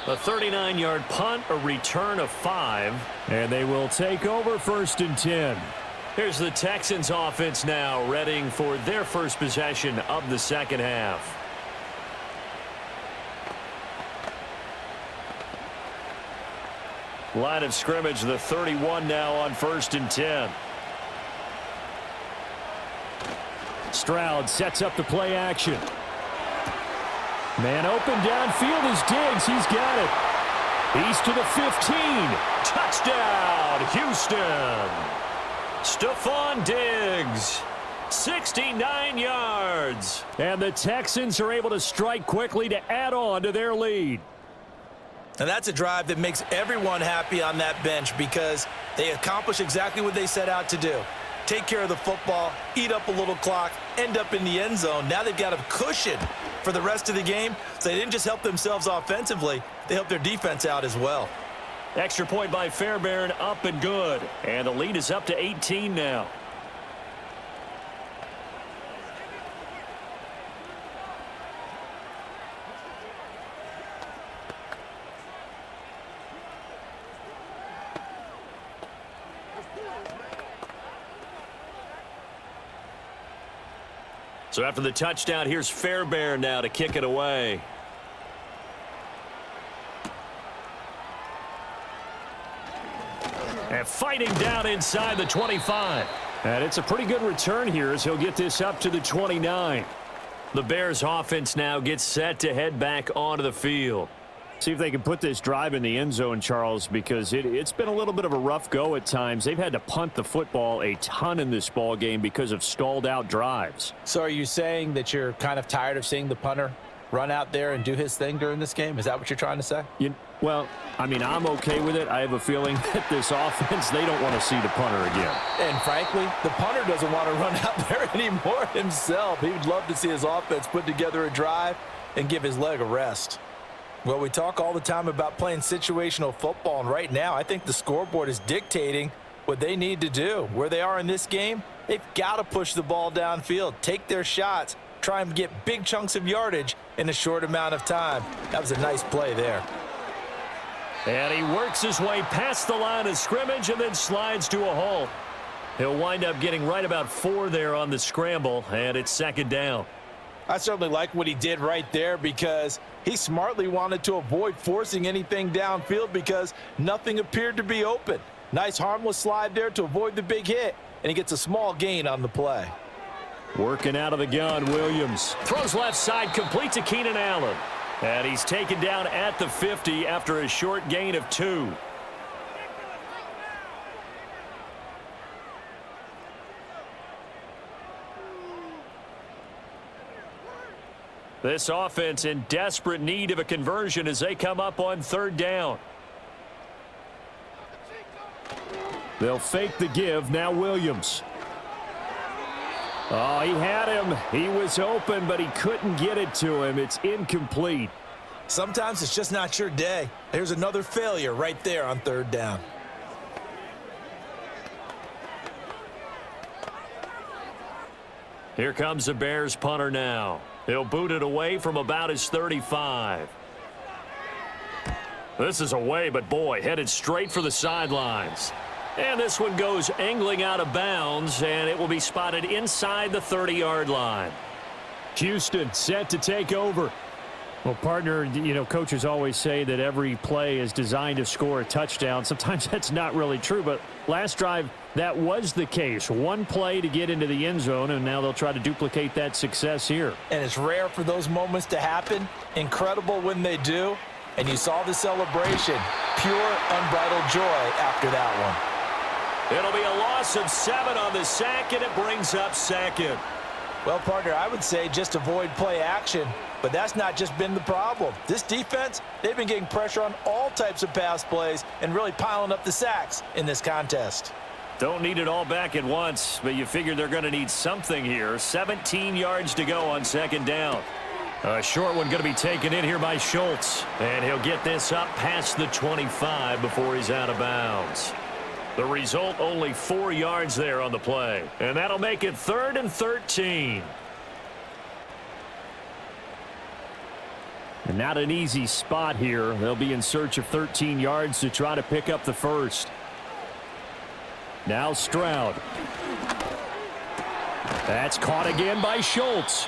A 39-yard punt, a return of 5, and they will take over 1st and 10. Here's the Texans offense now, readying for their first possession of the second half. Line of scrimmage, the 31 now on 1st and 10. Stroud sets up the play action. Man open downfield is Diggs. He's got it. He's to the 15. Touchdown, Houston. Stephon Diggs, 69 yards. And the Texans are able to strike quickly to add on to their lead. And that's a drive that makes everyone happy on that bench because they accomplish exactly what they set out to do. Take care of the football, eat up a little clock, end up in the end zone. Now they've got a cushion for the rest of the game. So they didn't just help themselves offensively, they helped their defense out as well. Extra point by Fairbairn, up and good. And the lead is up to 18 now. So after the touchdown, here's Fairbairn now to kick it away. And fighting down inside the 25. And it's a pretty good return here as he'll get this up to the 29. The Bears offense now gets set to head back onto the field. See if they can put this drive in the end zone, Charles, because it's been a little bit of a rough go at times. They've had to punt the football a ton in this ball game because of stalled out drives. So are you saying that you're kind of tired of seeing the punter run out there and do his thing during this game? Is that what you're trying to say? Well, I mean, I'm okay with it. I have a feeling that this offense, they don't want to see the punter again. And frankly, the punter doesn't want to run out there anymore himself. He would love to see his offense put together a drive and give his leg a rest. Well, we talk all the time about playing situational football, and right now I think the scoreboard is dictating what they need to do. Where they are in this game, they've got to push the ball downfield, take their shots, try and get big chunks of yardage in a short amount of time. That was a nice play there. And he works his way past the line of scrimmage and then slides to a hole. He'll wind up getting right about 4 there on the scramble, and it's 2nd down. I certainly like what he did right there because he smartly wanted to avoid forcing anything downfield because nothing appeared to be open. Nice harmless slide there to avoid the big hit, and he gets a small gain on the play. Working out of the gun, Williams. Throws left side, complete to Keenan Allen. And he's taken down at the 50 after a short gain of 2. This offense in desperate need of a conversion as they come up on 3rd down. They'll fake the give. Now Williams. Oh, he had him. He was open, but he couldn't get it to him. It's incomplete. Sometimes it's just not your day. There's another failure right there on 3rd down. Here comes the Bears punter now. He'll boot it away from about his 35. This is away, but boy, headed straight for the sidelines. And this one goes angling out of bounds, and it will be spotted inside the 30-yard line. Houston set to take over. Well, partner, you know, coaches always say that every play is designed to score a touchdown. Sometimes that's not really true, but last drive, that was the case. One play to get into the end zone, and now they'll try to duplicate that success here. And it's rare for those moments to happen. Incredible when they do. And you saw the celebration. Pure, unbridled joy after that one. It'll be a loss of 7 on the sack, and it brings up 2nd. Well, partner, I would say just avoid play action. But that's not just been the problem. This defense, they've been getting pressure on all types of pass plays and really piling up the sacks in this contest. Don't need it all back at once, but you figure they're going to need something here. 17 yards to go on 2nd down. A short one going to be taken in here by Schultz. And he'll get this up past the 25 before he's out of bounds. The result, only 4 yards there on the play. And that'll make it 3rd and 13. And not an easy spot here. They'll be in search of 13 yards to try to pick up the first. Now Stroud. That's caught again by Schultz.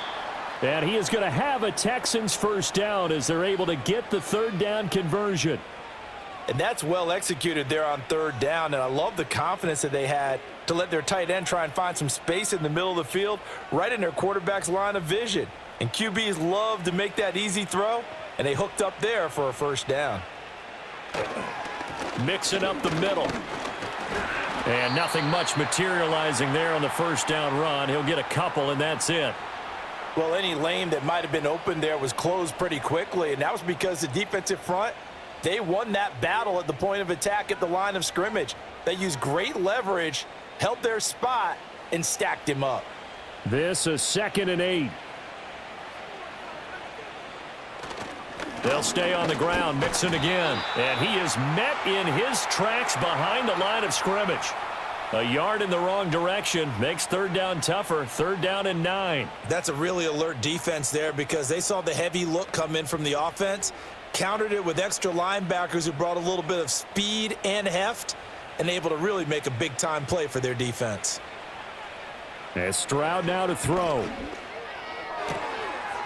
And he is going to have a Texans first down as they're able to get the 3rd down conversion. And that's well executed there on 3rd down. And I love the confidence that they had to let their tight end try and find some space in the middle of the field, right in their quarterback's line of vision. And QBs love to make that easy throw, and they hooked up there for a first down. Mixing up the middle. And nothing much materializing there on the first down run. He'll get a couple, and that's it. Well, any lane that might have been open there was closed pretty quickly, and that was because the defensive front, they won that battle at the point of attack at the line of scrimmage. They used great leverage, held their spot, and stacked him up. This is 2nd and 8. They'll stay on the ground, Mixon again. And he is met in his tracks behind the line of scrimmage. A yard in the wrong direction makes 3rd down tougher. 3rd down and 9. That's a really alert defense there because they saw the heavy look come in from the offense, countered it with extra linebackers who brought a little bit of speed and heft, and able to really make a big-time play for their defense. And Stroud now to throw.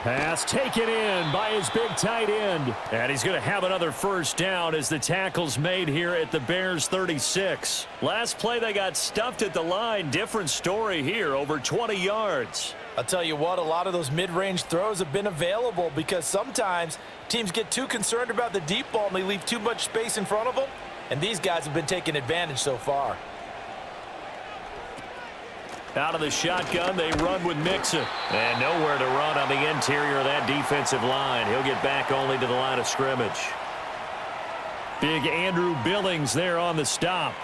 Pass taken in by his big tight end. And he's going to have another first down as the tackle's made here at the Bears 36. Last play they got stuffed at the line. Different story here, over 20 yards. I'll tell you what, a lot of those mid-range throws have been available because sometimes teams get too concerned about the deep ball and they leave too much space in front of them. And these guys have been taking advantage so far. Out of the shotgun, they run with Mixon. And nowhere to run on the interior of that defensive line. He'll get back only to the line of scrimmage. Big Andrew Billings there on the stop.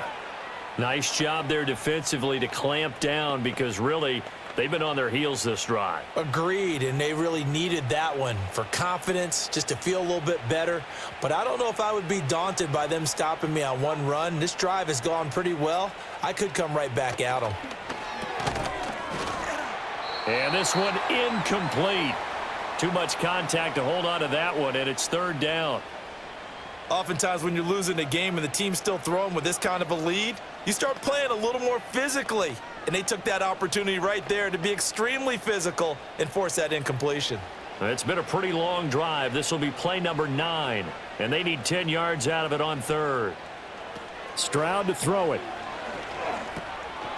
Nice job there defensively to clamp down because really they've been on their heels this drive. Agreed, and they really needed that one for confidence, just to feel a little bit better. But I don't know if I would be daunted by them stopping me on one run. This drive has gone pretty well. I could come right back at them. And this one incomplete. Too much contact to hold on to that one, and it's 3rd down. Oftentimes when you're losing a game and the team's still throwing with this kind of a lead, you start playing a little more physically. And they took that opportunity right there to be extremely physical and force that incompletion. It's been a pretty long drive. This will be play number 9, and they need 10 yards out of it on third. Stroud to throw it.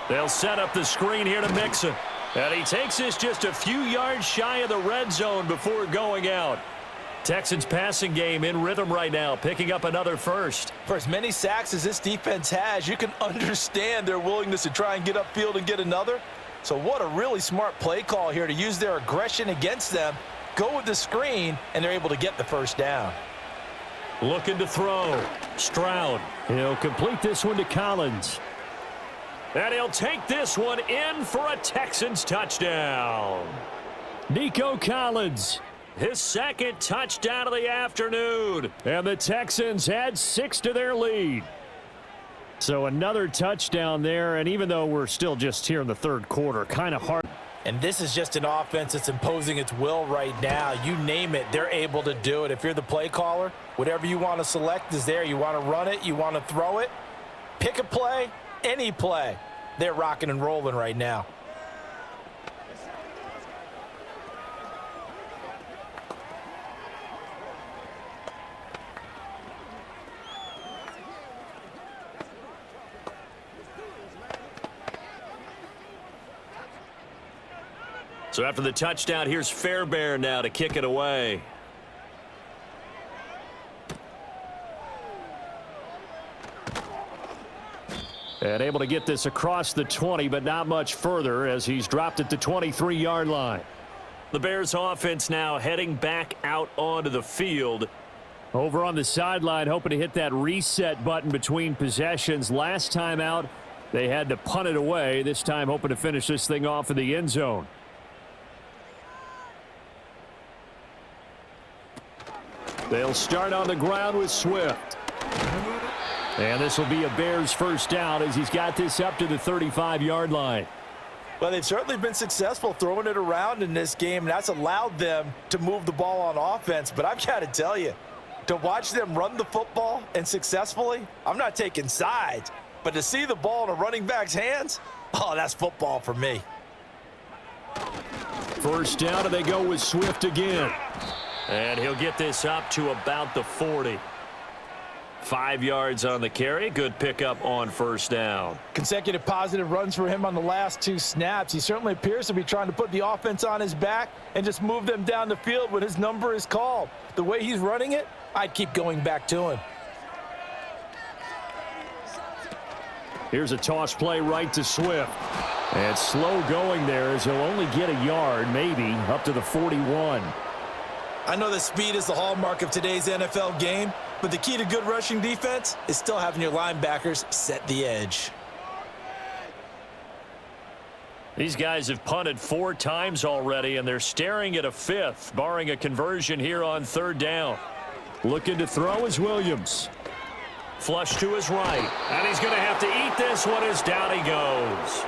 They'll set up the screen here to Mixon. And he takes this just a few yards shy of the red zone before going out. Texans passing game in rhythm right now, picking up another first. For as many sacks as this defense has, you can understand their willingness to try and get upfield and get another. So what a really smart play call here to use their aggression against them, go with the screen, and they're able to get the first down. Looking to throw. Stroud. He'll complete this one to Collins. And he'll take this one in for a Texans touchdown. Nico Collins. His second touchdown of the afternoon. And the Texans add 6 to their lead. So another touchdown there, and even though we're still just here in the third quarter, kind of hard. And this is just an offense that's imposing its will right now. You name it, they're able to do it. If you're the play caller, whatever you want to select is there. You want to run it, you want to throw it. Pick a play, any play. They're rocking and rolling right now. So after the touchdown, here's Fairbairn now to kick it away. And able to get this across the 20, but not much further as he's dropped it to 23-yard line. The Bears offense now heading back out onto the field. Over on the sideline, hoping to hit that reset button between possessions. Last time out, they had to punt it away. This time hoping to finish this thing off in the end zone. They'll start on the ground with Swift. And this will be a Bears first down as he's got this up to the 35-yard line. Well, they've certainly been successful throwing it around in this game. That's allowed them to move the ball on offense. But I've got to tell you, to watch them run the football and successfully, I'm not taking sides. But to see the ball in a running back's hands, oh, that's football for me. First down, and they go with Swift again. And he'll get this up to about the 40. 5 yards on the carry. Good pickup on first down. Consecutive positive runs for him on the last 2 snaps. He certainly appears to be trying to put the offense on his back and just move them down the field when his number is called. The way he's running it, I'd keep going back to him. Here's a toss play right to Swift. And slow going there as he'll only get a yard, maybe, up to the 41. I know that speed is the hallmark of today's NFL game, but the key to good rushing defense is still having your linebackers set the edge. These guys have punted 4 times already, and they're staring at a 5th, barring a conversion here on third down. Looking to throw is Williams. Flush to his right, and he's going to have to eat this one as down he goes.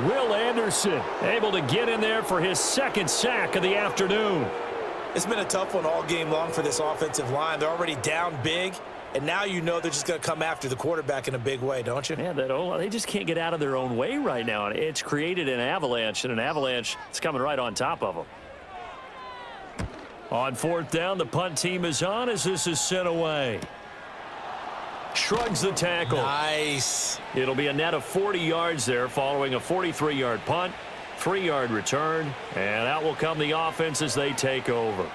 Will Anderson able to get in there for his 2nd sack of the afternoon. It's been a tough one all game long for this offensive line. They're already down big, and now you know they're just going to come after the quarterback in a big way, don't you? Yeah, they just can't get out of their own way right now. It's created an avalanche, and an avalanche is coming right on top of them. On 4th down, the punt team is on as this is sent away. Shrugs the tackle. Nice. It'll be a net of 40 yards there following a 43-yard punt, 3-yard return, and out will come the offense as they take over.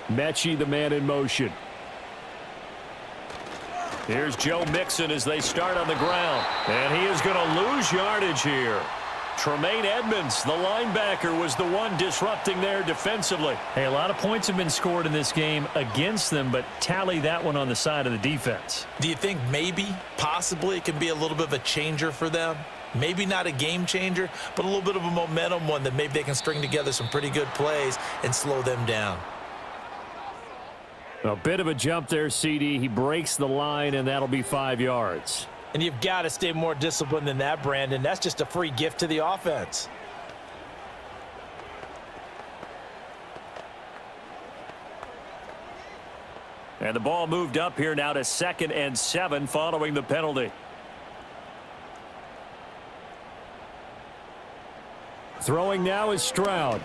Mechie, the man in motion. Here's Joe Mixon as they start on the ground. And he is going to lose yardage here. Tremaine Edmonds, the linebacker, was the one disrupting there defensively. Hey, a lot of points have been scored in this game against them, but tally that one on the side of the defense. Do you think maybe, possibly, it can be a little bit of a changer for them? Maybe not a game changer, but a little bit of a momentum one that maybe they can string together some pretty good plays and slow them down. A bit of a jump there, CD. He breaks the line, and that'll be 5 yards. And you've got to stay more disciplined than that, Brandon. That's just a free gift to the offense. And the ball moved up here now to 2nd and 7 following the penalty. Throwing now is Stroud.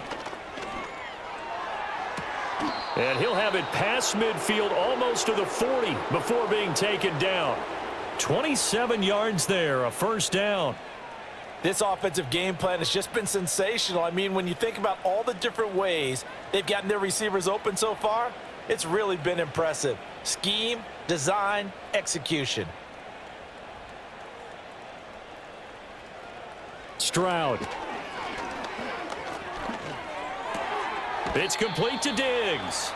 And he'll have it past midfield almost to the 40 before being taken down. 27 yards there, a first down. This offensive game plan has just been sensational. I mean, when you think about all the different ways they've gotten their receivers open so far, it's really been impressive. Scheme, design, execution. Stroud. It's complete to Diggs.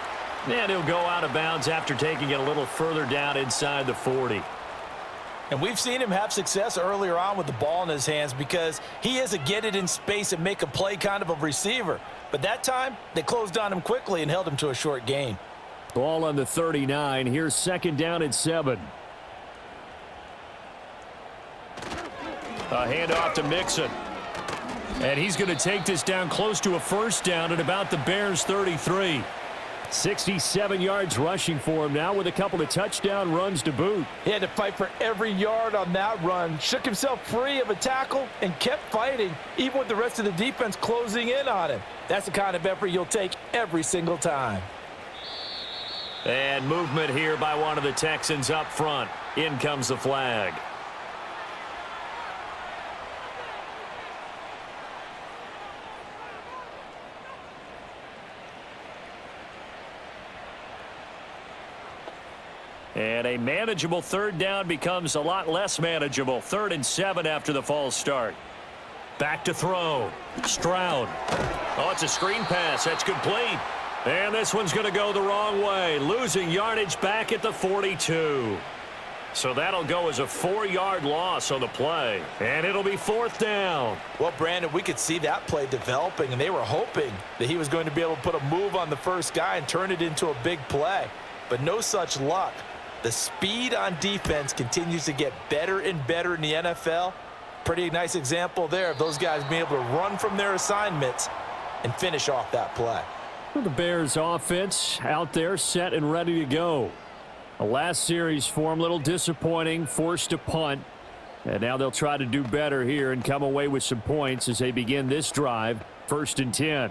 And he'll go out of bounds after taking it a little further down inside the 40. And we've seen him have success earlier on with the ball in his hands because he is a get it in space and make a play kind of a receiver. But that time, they closed on him quickly and held him to a short gain. Ball on the 39. Here's 2nd down and 7. A handoff to Mixon. And he's going to take this down close to a first down at about the Bears' 33. 67 yards rushing for him now with a couple of touchdown runs to boot. He had to fight for every yard on that run, shook himself free of a tackle, and kept fighting, even with the rest of the defense closing in on him. That's the kind of effort you'll take every single time. And movement here by one of the Texans up front. In comes the flag. And a manageable 3rd down becomes a lot less manageable. 3rd and 7 after the false start. Back to throw. Stroud. Oh, it's a screen pass. That's complete. And this one's going to go the wrong way. Losing yardage back at the 42. So that'll go as a 4-yard loss on the play. And it'll be 4th down. Well, Brandon, we could see that play developing, and they were hoping that he was going to be able to put a move on the first guy and turn it into a big play. But no such luck. The speed on defense continues to get better and better in the NFL. Pretty nice example there of those guys being able to run from their assignments and finish off that play. The Bears offense out there set and ready to go. The last series for them, a little disappointing, forced to punt. And now they'll try to do better here and come away with some points as they begin this drive. 1st and 10.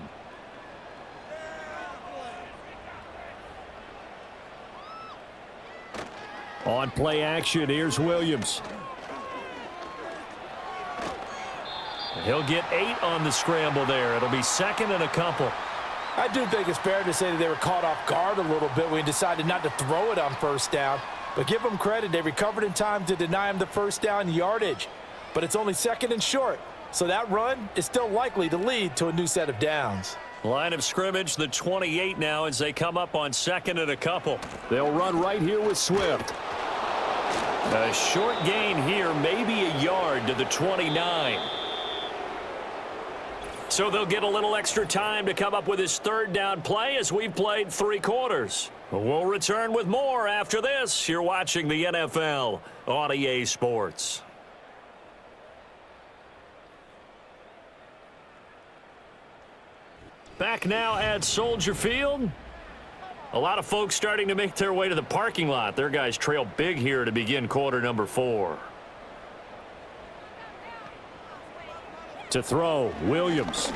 On play action, here's Williams. He'll get 8 on the scramble there. It'll be 2nd and a couple. I do think it's fair to say that they were caught off guard a little bit when he decided not to throw it on first down. But give them credit, they recovered in time to deny him the first down yardage. But it's only 2nd and short, so that run is still likely to lead to a new set of downs. Line of scrimmage, the 28 now as they come up on 2nd and a couple. They'll run right here with Swift. A short gain here, maybe a yard to the 29. So they'll get a little extra time to come up with his 3rd down play as we've played 3 quarters. We'll return with more after this. You're watching the NFL on EA Sports. Back now at Soldier Field. A lot of folks starting to make their way to the parking lot. Their guys trail big here to begin quarter number 4. To throw, Williams.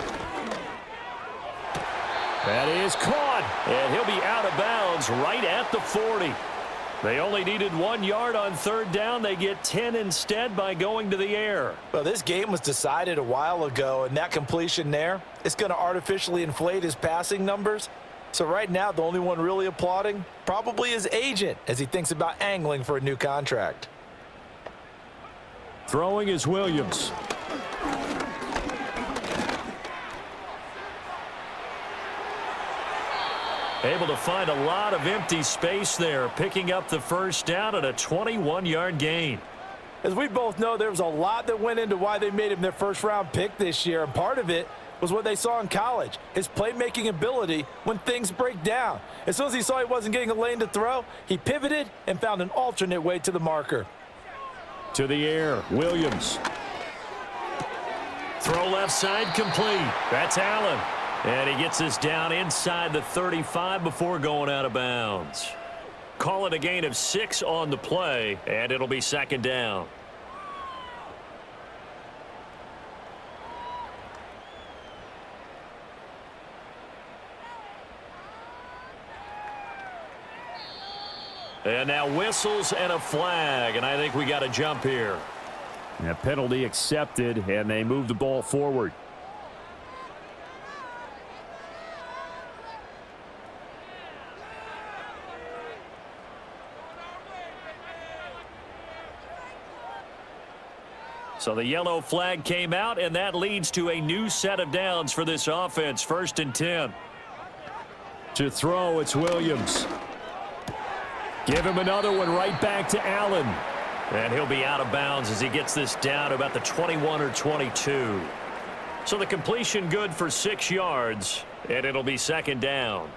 That is caught. And he'll be out of bounds right at the 40. They only needed 1 yard on 3rd down. They get 10 instead by going to the air. Well, this game was decided a while ago, and that completion there is going to artificially inflate his passing numbers. So right now, the only one really applauding probably his agent as he thinks about angling for a new contract. Throwing is Williams. Able to find a lot of empty space there, picking up the first down at a 21-yard gain. As we both know, there was a lot that went into why they made him their first-round pick this year, and part of it was what they saw in college, his playmaking ability when things break down. As soon as he saw he wasn't getting a lane to throw, he pivoted and found an alternate way to the marker. To the air, Williams. Throw left side complete. That's Allen. And he gets this down inside the 35 before going out of bounds. Call it a gain of 6 on the play, and it'll be second down. And now whistles and a flag, and I think we got a jump here. A penalty accepted, and they move the ball forward. So the yellow flag came out, and that leads to a new set of downs for this offense. 1st and 10. To throw, it's Williams. Give him another one right back to Allen. And he'll be out of bounds as he gets this down to about the 21 or 22. So the completion good for 6 yards, and it'll be second down.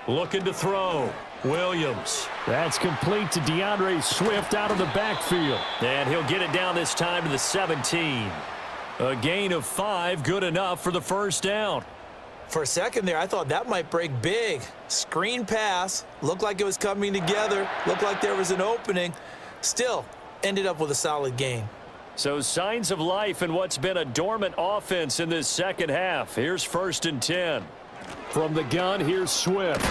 Looking to throw. Williams. That's complete to DeAndre Swift out of the backfield. And he'll get it down this time to the 17. A gain of 5, good enough for the first down. For a second there, I thought that might break big. Screen pass. Looked like it was coming together. Looked like there was an opening. Still, ended up with a solid gain. So signs of life in what's been a dormant offense in this second half. Here's 1st and 10. From the gun, here's Swift.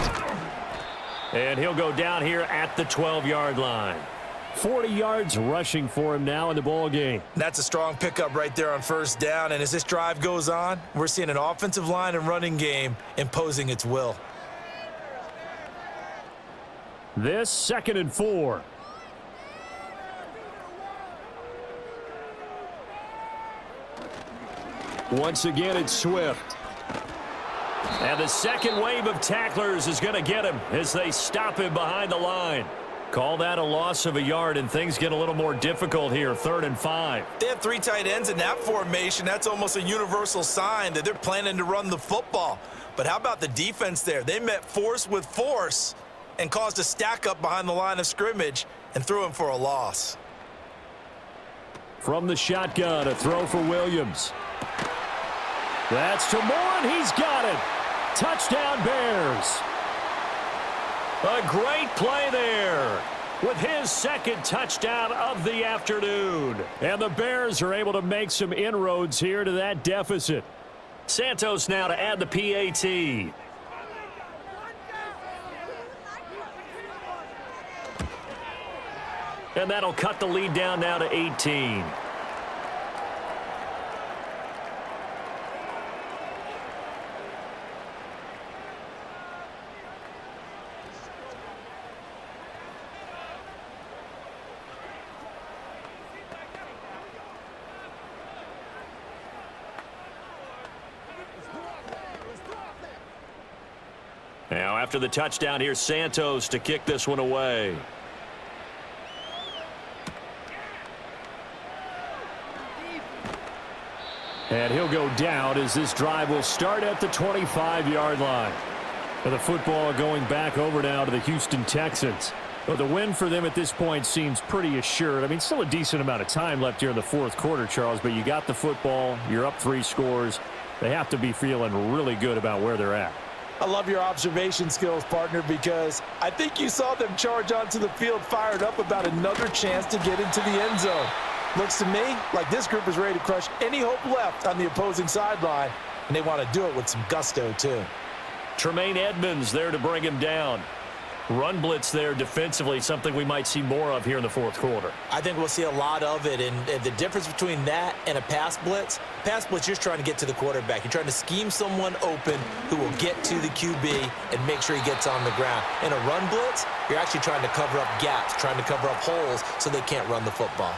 And he'll go down here at the 12-yard line. 40 yards rushing for him now in the ball game. That's a strong pickup right there on first down. And as this drive goes on, we're seeing an offensive line and running game imposing its will. This 2nd and 4. Once again, it's Swift. And the second wave of tacklers is going to get him as they stop him behind the line. Call that a loss of a yard, and things get a little more difficult here. 3rd and 5. They have 3 tight ends in that formation. That's almost a universal sign that they're planning to run the football. But how about the defense there? They met force with force and caused a stack up behind the line of scrimmage and threw him for a loss. From the shotgun, a throw for Williams. That's to Moore, and he's got it. Touchdown, Bears. A great play there with his second touchdown of the afternoon. And the Bears are able to make some inroads here to that deficit. Santos now to add the PAT. And that'll cut the lead down now to 18. Now after the touchdown, here's Santos to kick this one away. And he'll go down as this drive will start at the 25-yard line. And the football going back over now to the Houston Texans. Well, the win for them at this point seems pretty assured. I mean, still a decent amount of time left here in the 4th quarter, Charles, but you got the football, you're up 3 scores. They have to be feeling really good about where they're at. I love your observation skills, partner, because I think you saw them charge onto the field fired up about another chance to get into the end zone. Looks to me like this group is ready to crush any hope left on the opposing sideline, and they want to do it with some gusto, too. Tremaine Edmonds there to bring him down. Run blitz there defensively, something we might see more of here in the 4th quarter. I think we'll see a lot of it, and the difference between that and a pass blitz, you're just trying to get to the quarterback. You're trying to scheme someone open who will get to the QB and make sure he gets on the ground. In a run blitz, you're actually trying to cover up gaps, trying to cover up holes so they can't run the football.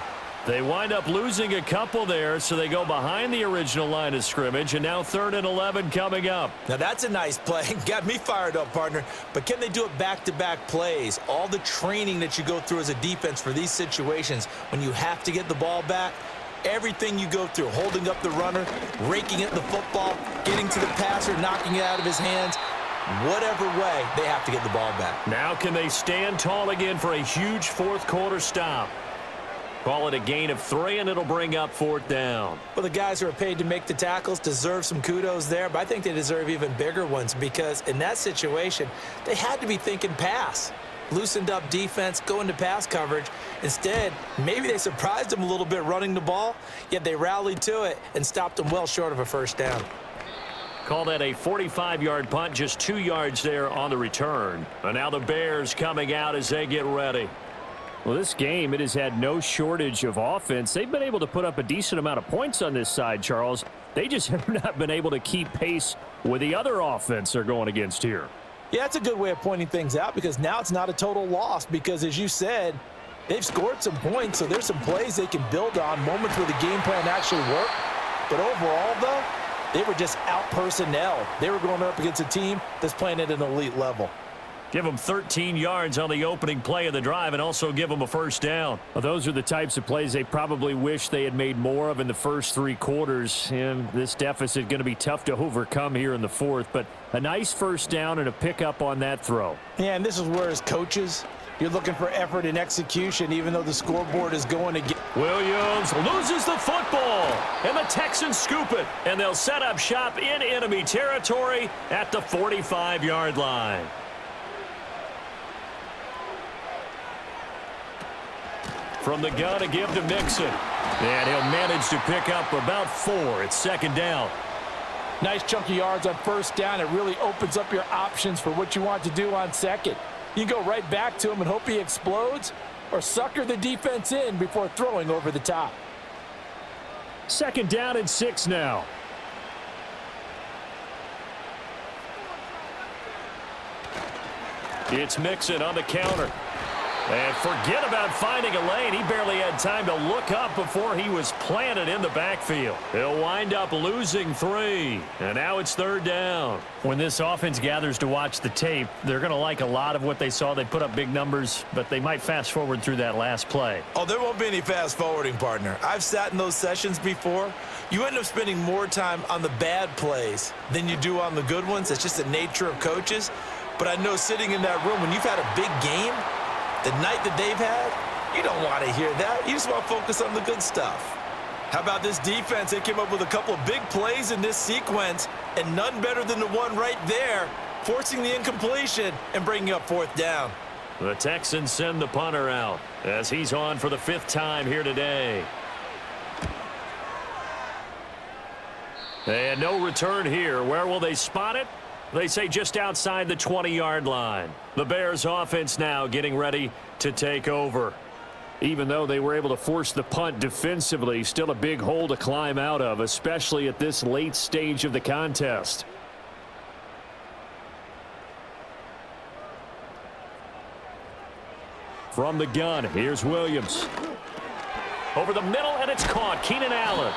They wind up losing a couple there, so they go behind the original line of scrimmage, and now 3rd and 11 coming up. Now that's a nice play. Got me fired up, partner. But can they do it back-to-back plays? All the training that you go through as a defense for these situations when you have to get the ball back, everything you go through, holding up the runner, raking at the football, getting to the passer, knocking it out of his hands, whatever way, they have to get the ball back. Now can they stand tall again for a huge fourth-quarter stop? Call it a gain of 3, and it'll bring up 4th down. Well, the guys who are paid to make the tackles deserve some kudos there, but I think they deserve even bigger ones because in that situation, they had to be thinking pass. Loosened up defense, go into pass coverage. Instead, maybe they surprised them a little bit running the ball, yet they rallied to it and stopped them well short of a 1st down. Call that a 45-yard punt, just 2 yards there on the return. And now the Bears coming out as they get ready. Well, this game, it has had no shortage of offense. They've been able to put up a decent amount of points on this side, Charles. They just have not been able to keep pace with the other offense they're going against here. Yeah, that's a good way of pointing things out because now it's not a total loss because, as you said, they've scored some points, so there's some plays they can build on, moments where the game plan actually worked. But overall, though, they were just out personnel. They were going up against a team that's playing at an elite level. Give them 13 yards on the opening play of the drive and also give them a 1st down. Well, those are the types of plays they probably wish they had made more of in the first 3 quarters. And this deficit going to be tough to overcome here in the 4th. But a nice 1st down and a pickup on that throw. Yeah, and this is where, as coaches, you're looking for effort and execution, even though the scoreboard is going against. Williams loses the football, and the Texans scoop it. And they'll set up shop in enemy territory at the 45-yard line. From the gun, a give to Mixon. And he'll manage to pick up about 4. It's 2nd down. Nice chunky yards on 1st down. It really opens up your options for what you want to do on 2nd. You can go right back to him and hope he explodes or sucker the defense in before throwing over the top. 2nd down and 6 now. It's Mixon on the counter. And forget about finding a lane. He barely had time to look up before he was planted in the backfield. He'll wind up losing 3. And now it's 3rd down. When this offense gathers to watch the tape, they're going to like a lot of what they saw. They put up big numbers, but they might fast forward through that last play. Oh, there won't be any fast forwarding, partner. I've sat in those sessions before. You end up spending more time on the bad plays than you do on the good ones. It's just the nature of coaches. But I know sitting in that room, when you've had a big game, the night that they've had, you don't want to hear that. You just want to focus on the good stuff. How about this defense? They came up with a couple of big plays in this sequence, and none better than the one right there, forcing the incompletion and bringing up 4th down. The Texans send the punter out as he's on for the 5th time here today. And no return here. Where will they spot it? They say just outside the 20-yard line. The Bears offense now getting ready to take over. Even though they were able to force the punt defensively, still a big hole to climb out of, especially at this late stage of the contest. From the gun, here's Williams. Over the middle, and it's caught. Keenan Allen.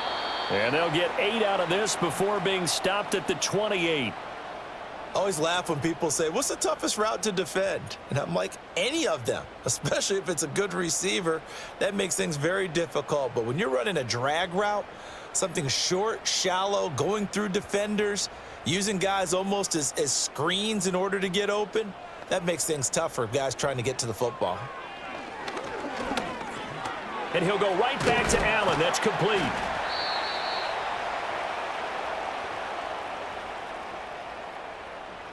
And they'll get 8 out of this before being stopped at the 28. I always laugh when people say, what's the toughest route to defend? And I'm like, any of them, especially if it's a good receiver. That makes things very difficult. But when you're running a drag route, something short, shallow, going through defenders, using guys almost as screens in order to get open, that makes things tough for guys trying to get to the football. And he'll go right back to Allen. That's complete.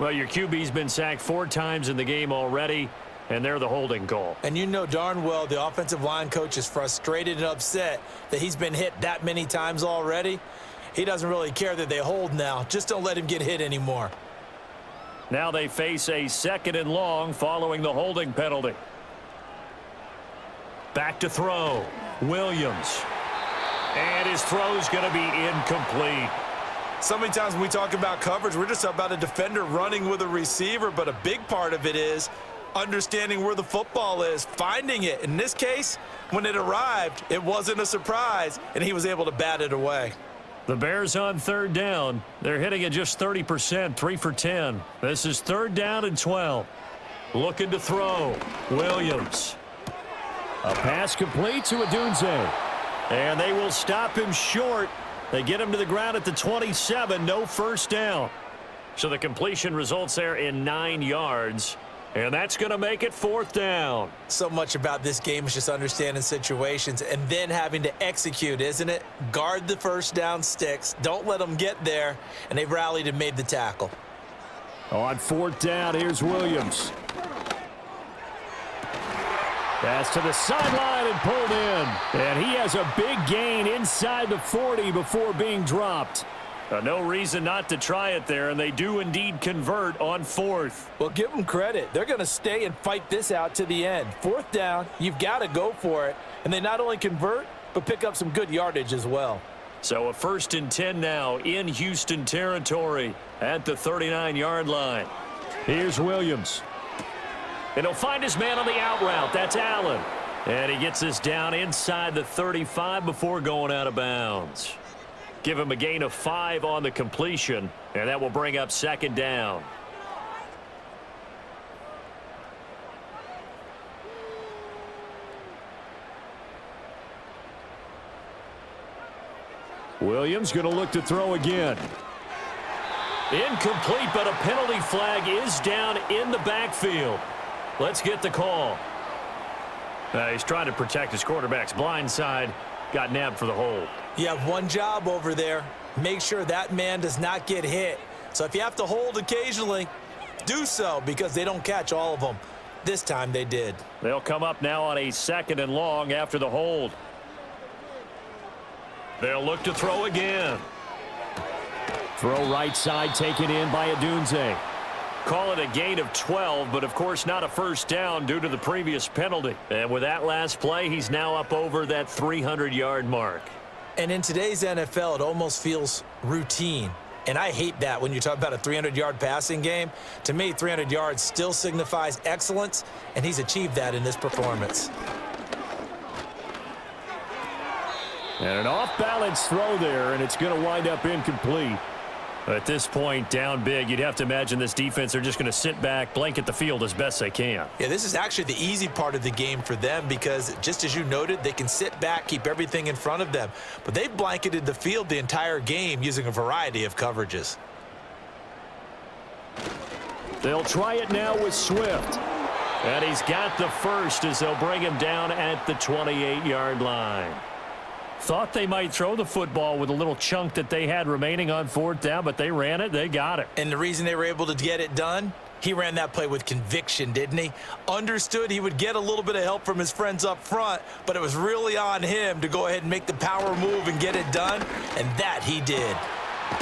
Well, your QB's been sacked 4 times in the game already, and they're the holding call. And you know darn well the offensive line coach is frustrated and upset that he's been hit that many times already. He doesn't really care that they hold now. Just don't let him get hit anymore. Now they face a 2nd and long following the holding penalty. Back to throw. Williams. And his throw's going to be incomplete. So many times when we talk about coverage, we're just about a defender running with a receiver, but a big part of it is understanding where the football is, finding it. In this case, when it arrived, it wasn't a surprise, and he was able to bat it away. The Bears on third down. They're hitting at just 30%, 3 for 10. This is third down and 12. Looking to throw. Williams. A pass complete to Adunze. And they will stop him short. They get him to the ground at the 27. No first down. So the completion results there in 9 yards. And that's going to make it fourth down. So much about this game is just understanding situations and then having to execute, isn't it? Guard the first down sticks. Don't let them get there. And they've rallied and made the tackle. On fourth down, here's Williams. Pass to the sideline and pulled in. And he has a big gain inside the 40 before being dropped. No reason not to try it there, and they do indeed convert on fourth. Well, give them credit. They're going to stay and fight this out to the end. Fourth down, you've got to go for it. And they not only convert, but pick up some good yardage as well. So a 1st and 10 now in Houston territory at the 39-yard line. Here's Williams. And he'll find his man on the out route. That's Allen. And he gets this down inside the 35 before going out of bounds. Give him a gain of 5 on the completion, and that will bring up second down. Williams going to look to throw again. Incomplete, but a penalty flag is down in the backfield. Let's get the call. He's trying to protect his quarterback's blind side. Got nabbed for the hold. You have one job over there. Make sure that man does not get hit. So if you have to hold occasionally, do so because they don't catch all of them. This time they did. They'll come up now on a 2nd and long after the hold. They'll look to throw again. Throw right side taken in by Adunze. Call it a gain of 12, but of course not a first down due to the previous penalty. And with that last play, he's now up over that 300-yard mark. And in today's NFL, it almost feels routine. And I hate that when you talk about a 300-yard passing game. To me, 300 yards still signifies excellence, and he's achieved that in this performance. And an off-balance throw there, and it's going to wind up incomplete. At this point, down big, you'd have to imagine this defense, they're just going to sit back, blanket the field as best they can. Yeah, this is actually the easy part of the game for them because, just as you noted, they can sit back, keep everything in front of them. But they've blanketed the field the entire game using a variety of coverages. They'll try it now with Swift. And he's got the first as they'll bring him down at the 28-yard line. Thought they might throw the football with a little chunk that they had remaining on fourth down, but they ran it, they got it. And the reason they were able to get it done, he ran that play with conviction, didn't he? Understood he would get a little bit of help from his friends up front, but it was really on him to go ahead and make the power move and get it done, and that he did.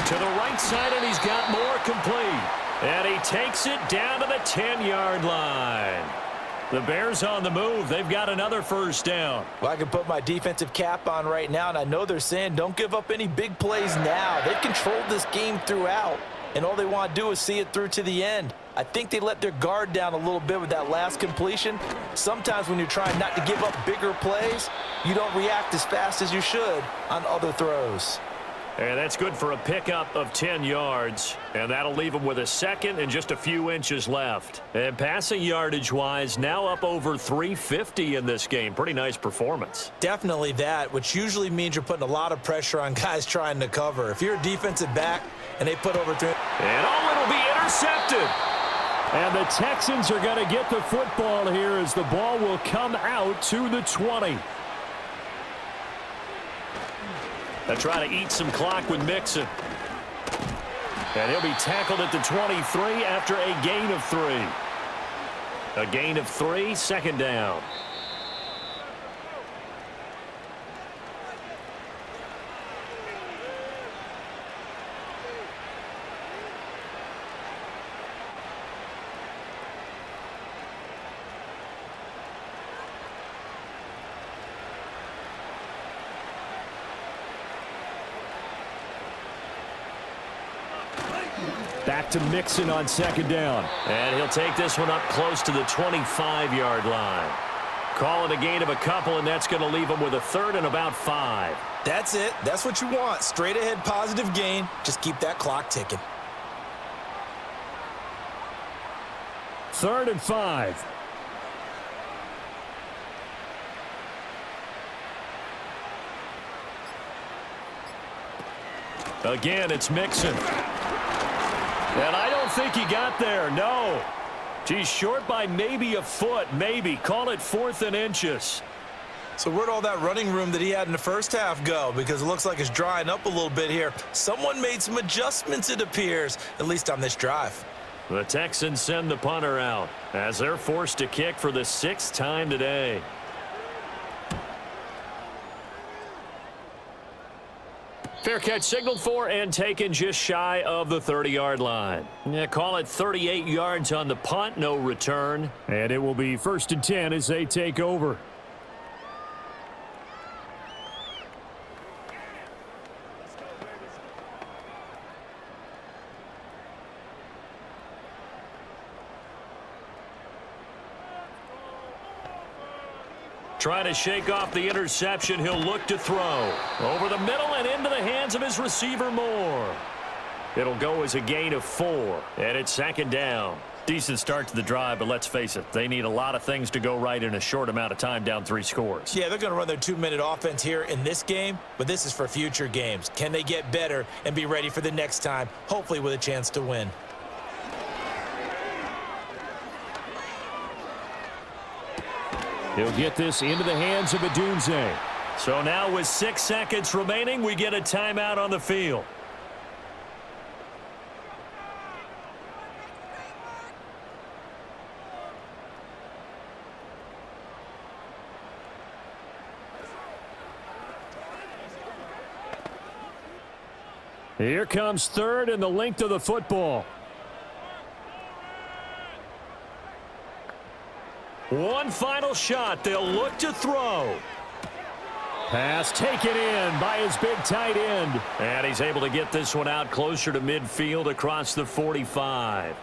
To the right side, and he's got more complete. And he takes it down to the 10-yard line. The Bears on the move. They've got another first down. Well, I can put my defensive cap on right now, and I know they're saying don't give up any big plays now. They've controlled this game throughout, and all they want to do is see it through to the end. I think they let their guard down a little bit with that last completion. Sometimes when you're trying not to give up bigger plays, you don't react as fast as you should on other throws. And that's good for a pickup of 10 yards. And that'll leave him with a second and just a few inches left. And passing yardage-wise, now up over 350 in this game. Pretty nice performance. Definitely that, which usually means you're putting a lot of pressure on guys trying to cover. If you're a defensive back and they put over 3... And it'll be intercepted. And the Texans are going to get the football here as the ball will come out to the 20. They'll try to eat some clock with Mixon. And he'll be tackled at the 23 after a gain of 3. A gain of 3, second down. Back to Mixon on second down. And he'll take this one up close to the 25-yard line. Call it a gain of a couple, and that's going to leave him with a third and about 5. That's it. That's what you want. Straight ahead positive gain. Just keep that clock ticking. 3rd and 5. Again, it's Mixon. And I don't think he got there, no. He's short by maybe a foot, maybe. Call it 4th and inches. So where'd all that running room that he had in the first half go? Because it looks like it's drying up a little bit here. Someone made some adjustments, it appears, at least on this drive. The Texans send the punter out as they're forced to kick for the 6th time today. Fair catch signaled for and taken just shy of the 30-yard line. Yeah, call it 38 yards on the punt, no return. And it will be 1st and 10 as they take over. Trying to shake off the interception. He'll look to throw. Over the middle and into the hands of his receiver, Moore. It'll go as a gain of 4. And it's 2nd down. Decent start to the drive, but let's face it, they need a lot of things to go right in a short amount of time, down 3 scores. Yeah, they're going to run their 2-minute offense here in this game, but this is for future games. Can they get better and be ready for the next time, hopefully with a chance to win? He'll get this into the hands of Adunze. So now with 6 seconds remaining, we get a timeout on the field. Here comes 3rd and the length of the football. One final shot. They'll look to throw. Pass taken in by his big tight end. And he's able to get this one out closer to midfield across the 45.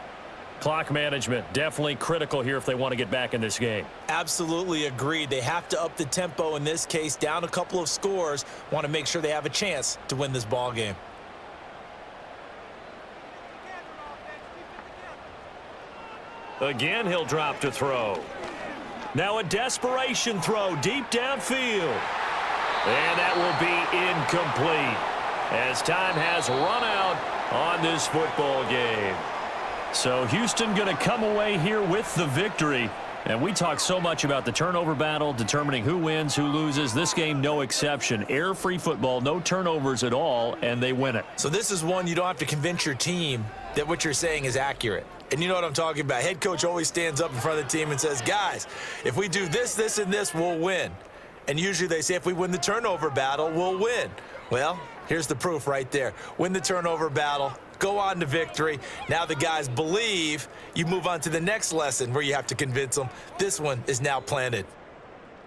Clock management definitely critical here if they want to get back in this game. Absolutely agreed. They have to up the tempo in this case, down a couple of scores. Want to make sure they have a chance to win this ball game. Again, he'll drop to throw. Now a desperation throw deep downfield. And that will be incomplete as time has run out on this football game. So Houston going to come away here with the victory. And we talk so much about the turnover battle, determining who wins, who loses. This game, no exception. Error-free football, no turnovers at all, and they win it. So this is one you don't have to convince your team that what you're saying is accurate. And you know what I'm talking about. Head coach always stands up in front of the team and says, guys, if we do this, this, and this, we'll win. And usually they say if we win the turnover battle, we'll win. Well, here's the proof right there. Win the turnover battle, go on to victory. Now the guys believe. You move on to the next lesson where you have to convince them. This one is now planted.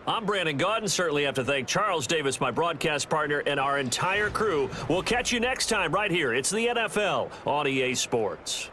I'm Brandon Gaudin. Certainly have to thank Charles Davis, my broadcast partner, and our entire crew. We'll catch you next time right here. It's the NFL on EA Sports.